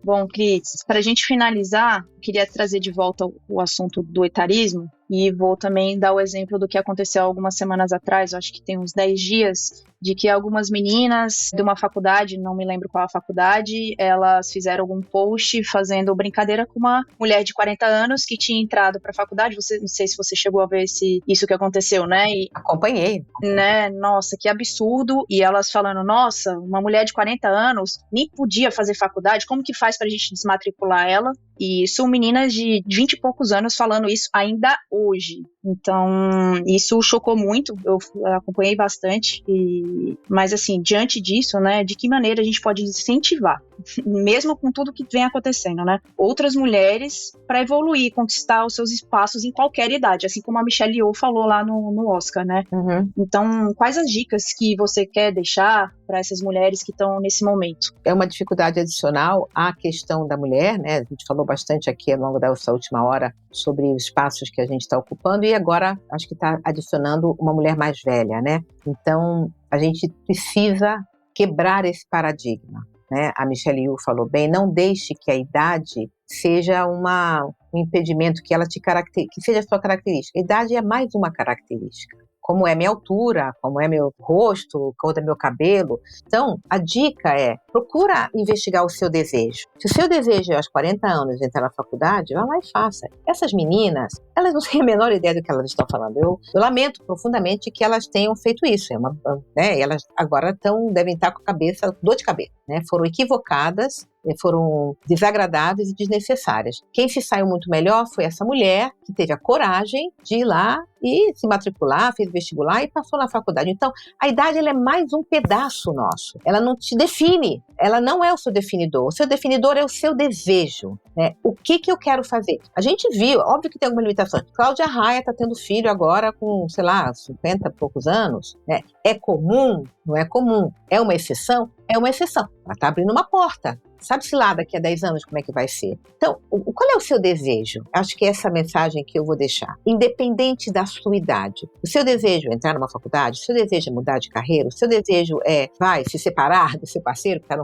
Bom, Cris, para a gente finalizar, queria trazer de volta o assunto do etarismo e vou também dar o exemplo do que aconteceu algumas semanas atrás, acho que tem uns 10 dias, de que algumas meninas de uma faculdade, não me lembro qual a faculdade, elas fizeram algum post fazendo brincadeira com uma mulher de 40 anos que tinha entrado para a faculdade. Não sei se você chegou a ver isso que aconteceu, né? Acompanhei. Né? Nossa, que absurdo. E elas falando, nossa, uma mulher de 40 anos nem podia fazer faculdade, como que faz pra gente desmatricular ela? E são meninas de 20 e poucos anos falando isso ainda hoje. Então, isso chocou muito, eu acompanhei bastante. Mas, assim, diante disso, né, de que maneira a gente pode incentivar mesmo com tudo que vem acontecendo, né? Outras mulheres para evoluir, conquistar os seus espaços em qualquer idade, assim como a Michelle Yeoh falou lá no Oscar, né? Uhum. Então, quais as dicas que você quer deixar para essas mulheres que estão nesse momento? É uma dificuldade adicional à questão da mulher, né? A gente falou bastante aqui ao longo dessa última hora sobre os espaços que a gente está ocupando e agora acho que está adicionando uma mulher mais velha, né? Então, a gente precisa quebrar esse paradigma, né? A Michelle Yeoh falou bem, não deixe que a idade seja um impedimento que que seja a sua característica. A idade é mais uma característica. Como é minha altura, como é meu rosto, como é meu cabelo. Então, a dica é, procura investigar o seu desejo. Se o seu desejo é aos 40 anos entrar na faculdade, vá lá e faça. Essas meninas, elas não têm a menor ideia do que elas estão falando. Eu lamento profundamente que elas tenham feito isso. Né? Elas agora devem estar com a cabeça, dor de cabeça. Né? Foram equivocadas, foram desagradáveis e desnecessárias. Quem se saiu muito melhor foi essa mulher que teve a coragem de ir lá e se matricular, fez vestibular e passou na faculdade. Então, a idade ela é mais um pedaço nosso. Ela não te define, ela não é o seu definidor. O seu definidor é o seu desejo. Né? O que eu quero fazer? A gente viu, óbvio que tem alguma limitação. Cláudia Raia está tendo filho agora com, 50 e poucos anos. Né? É comum? Não é comum. É uma exceção? É uma exceção. Ela está abrindo uma porta. Sabe-se lá daqui a 10 anos como é que vai ser. Então, qual é o seu desejo? Acho que é essa mensagem que eu vou deixar. Independente da sua idade. O seu desejo é entrar numa faculdade? O seu desejo é mudar de carreira? O seu desejo é, se separar do seu parceiro que está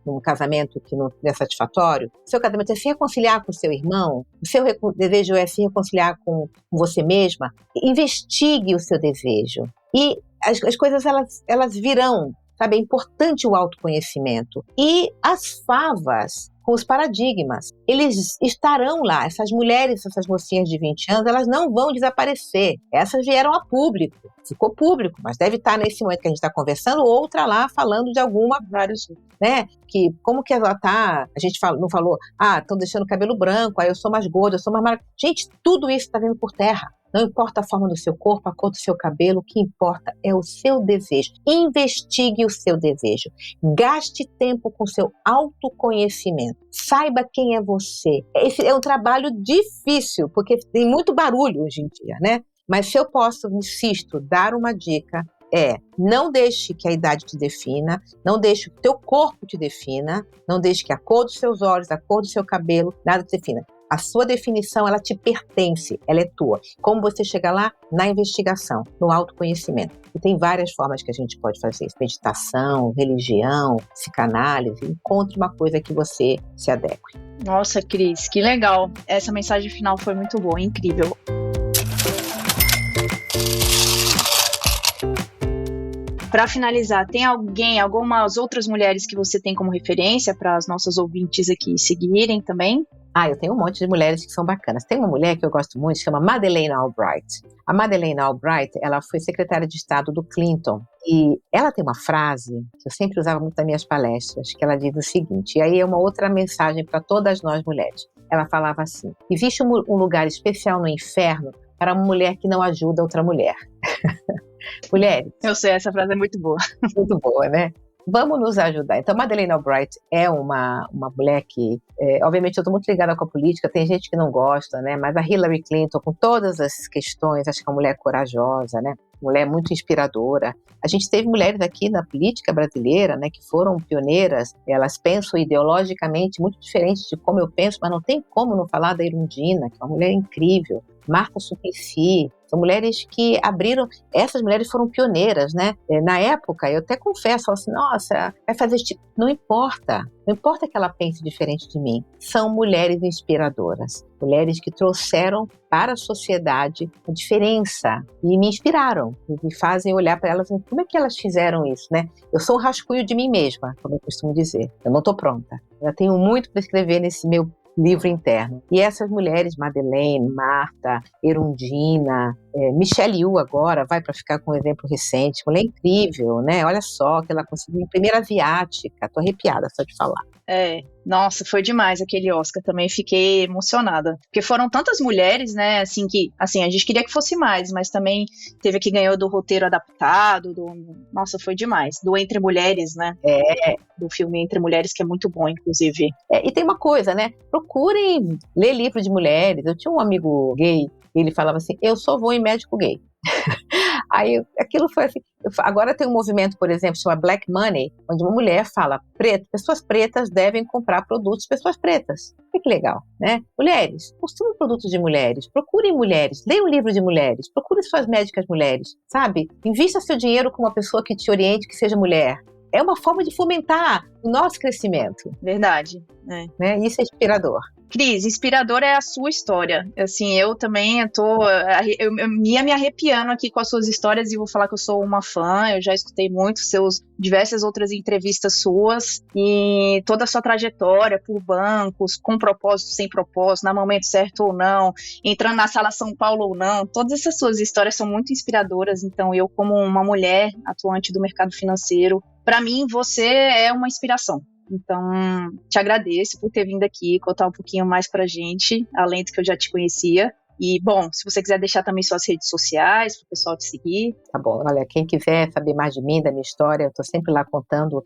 num casamento que não é satisfatório? O seu casamento é se reconciliar com o seu irmão? O seu desejo é se reconciliar com você mesma? Investigue o seu desejo. E as coisas, elas virão. Sabe, é importante o autoconhecimento. E as favas com os paradigmas, eles estarão lá. Essas mulheres, essas mocinhas de 20 anos, elas não vão desaparecer. Essas vieram a público. Ficou público, mas deve estar nesse momento que a gente está conversando, outra lá falando de vários, né? Que como que ela está, a gente não falou, estão deixando o cabelo branco, aí eu sou mais gorda, eu sou mais magra. Gente, tudo isso está vindo por terra. Não importa a forma do seu corpo, a cor do seu cabelo, o que importa é o seu desejo. Investigue o seu desejo. Gaste tempo com o seu autoconhecimento. Saiba quem é você. Esse é um trabalho difícil, porque tem muito barulho hoje em dia, né? Mas se eu posso, insisto, dar uma dica, não deixe que a idade te defina, não deixe que o teu corpo te defina, não deixe que a cor dos seus olhos, a cor do seu cabelo, nada te defina. A sua definição, ela te pertence, ela é tua. Como você chega lá? Na investigação, no autoconhecimento. E tem várias formas que a gente pode fazer isso. Meditação, religião, psicanálise. Encontre uma coisa que você se adeque. Nossa, Cris, que legal. Essa mensagem final foi muito boa, incrível. Para finalizar, tem algumas outras mulheres que você tem como referência para as nossas ouvintes aqui seguirem também? Eu tenho um monte de mulheres que são bacanas. Tem uma mulher que eu gosto muito, chama Madeleine Albright. A Madeleine Albright, ela foi secretária de Estado do Clinton. E ela tem uma frase que eu sempre usava muito nas minhas palestras, que ela diz o seguinte, e aí é uma outra mensagem para todas nós mulheres. Ela falava assim, existe um lugar especial no inferno para uma mulher que não ajuda outra mulher. Mulheres. Eu sei, essa frase é muito boa. Muito boa, né? Vamos nos ajudar. Então, Madeleine Albright é uma mulher que, obviamente, eu estou muito ligada com a política, tem gente que não gosta, né? Mas a Hillary Clinton, com todas as questões, acho que é uma mulher corajosa, né? Mulher muito inspiradora. A gente teve mulheres aqui na política brasileira, né, que foram pioneiras. Elas pensam ideologicamente muito diferente de como eu penso, mas não tem como não falar da Erundina, que é uma mulher incrível. Marta Suplicy, são mulheres que abriram, essas mulheres foram pioneiras, né? Na época, eu até confesso, falo assim, nossa, vai fazer tipo, não importa que ela pense diferente de mim. São mulheres inspiradoras, mulheres que trouxeram para a sociedade a diferença e me inspiraram, me fazem olhar para elas, como é que elas fizeram isso, né? Eu sou um rascunho de mim mesma, como eu costumo dizer, eu não estou pronta, eu tenho muito para escrever nesse meu livro interno. E essas mulheres, Madeleine, Marta, Erundina, Michelle Yu agora vai para ficar com um exemplo recente, mulher incrível, né? Olha só que ela conseguiu em primeira asiática, tô arrepiada só de falar. Nossa, foi demais aquele Oscar, também fiquei emocionada, porque foram tantas mulheres, né, assim, a gente queria que fosse mais, mas também teve a que ganhou do roteiro adaptado, nossa, foi demais, do Entre Mulheres, né, do filme Entre Mulheres, que é muito bom, inclusive. E tem uma coisa, né, procurem ler livro de mulheres. Eu tinha um amigo gay, ele falava assim, eu só vou em médico gay. Aí aquilo foi assim. Agora tem um movimento, por exemplo, chama Black Money, onde uma mulher fala, pessoas pretas devem comprar produtos de pessoas pretas. Que legal, né? Mulheres, consumam produtos de mulheres, procurem mulheres, leiam um livro de mulheres, procurem suas médicas mulheres, sabe? Invista seu dinheiro com uma pessoa que te oriente, que seja mulher. É uma forma de fomentar o nosso crescimento. Verdade. Né? Isso é inspirador. Cris, inspiradora é a sua história. Assim, eu também eu ia me arrepiando aqui com as suas histórias e vou falar que eu sou uma fã. Eu já escutei muito diversas outras entrevistas suas e toda a sua trajetória por bancos, com propósito, sem propósito, no momento certo ou não, entrando na Sala São Paulo ou não. Todas essas suas histórias são muito inspiradoras. Então, eu, como uma mulher atuante do mercado financeiro, para mim, você é uma inspiração. Então, te agradeço por ter vindo aqui contar um pouquinho mais pra gente, além do que eu já te conhecia. E, bom, se você quiser deixar também suas redes sociais para o pessoal te seguir. Tá bom, olha, quem quiser saber mais de mim, da minha história, eu tô sempre lá contando,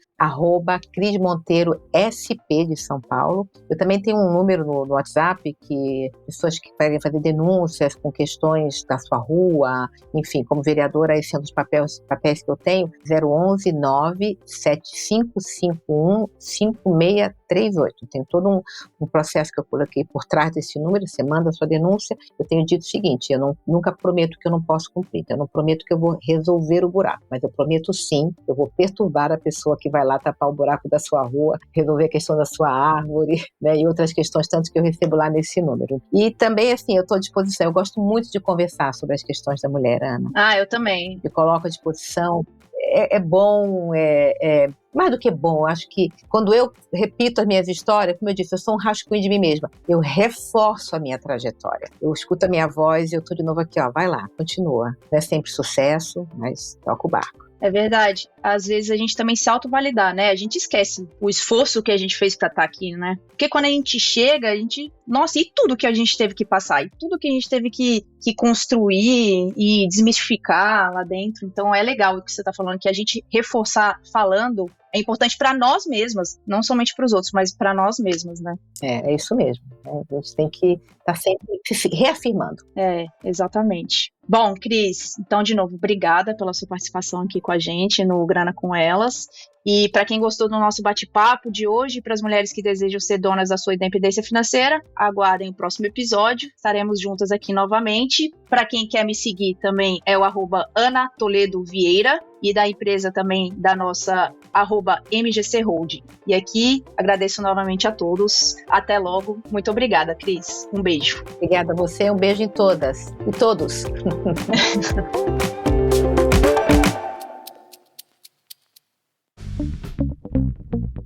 @Cris Monteiro SP de São Paulo. Eu também tenho um número no WhatsApp que pessoas que querem fazer denúncias com questões da sua rua, enfim, como vereadora, esse é um dos papéis que eu tenho, 011 97551 5638. Tem todo um processo que eu coloquei por trás desse número, você manda a sua denúncia. Eu tenho dito o seguinte, eu nunca prometo que eu não posso cumprir, eu não prometo que eu vou resolver o buraco, mas eu prometo sim, eu vou perturbar a pessoa que vai lá tapar o buraco da sua rua, resolver a questão da sua árvore, né, e outras questões tanto que eu recebo lá nesse número. E também, assim, eu estou à disposição, eu gosto muito de conversar sobre as questões da mulher, Ana. Eu também. Me coloco à disposição. É bom, mais do que bom, acho que quando eu repito as minhas histórias, como eu disse, eu sou um rascunho de mim mesma, eu reforço a minha trajetória, eu escuto a minha voz e eu tô de novo aqui, vai lá, continua, não é sempre sucesso, mas toca o barco. É verdade. Às vezes a gente também se autovalidar, né? A gente esquece o esforço que a gente fez pra estar aqui, né? Porque quando a gente chega, nossa, e tudo que a gente teve que passar, e tudo que a gente teve que construir e desmistificar lá dentro. Então é legal o que você tá falando, que a gente reforçar falando é importante para nós mesmas, não somente para os outros, mas para nós mesmas, né? É isso mesmo. A gente tem que estar sempre se reafirmando. Exatamente. Bom, Cris, então, de novo, obrigada pela sua participação aqui com a gente no Grana com Elas. E para quem gostou do nosso bate-papo de hoje, para as mulheres que desejam ser donas da sua independência financeira, aguardem o próximo episódio. Estaremos juntas aqui novamente. Para quem quer me seguir também é o @AnaToledoVieira e da empresa também da nossa @MGC Holding. E aqui agradeço novamente a todos. Até logo. Muito obrigada, Cris. Um beijo. Obrigada a você. Um beijo em todas e todos.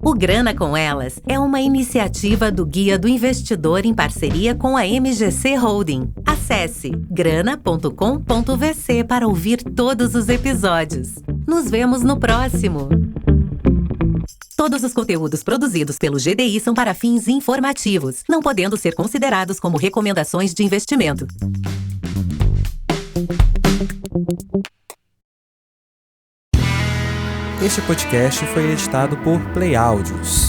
O Grana com Elas é uma iniciativa do Guia do Investidor em parceria com a MGC Holding. Acesse grana.com.vc para ouvir todos os episódios. Nos vemos no próximo! Todos os conteúdos produzidos pelo GDI são para fins informativos, não podendo ser considerados como recomendações de investimento. Este podcast foi editado por Play Áudios.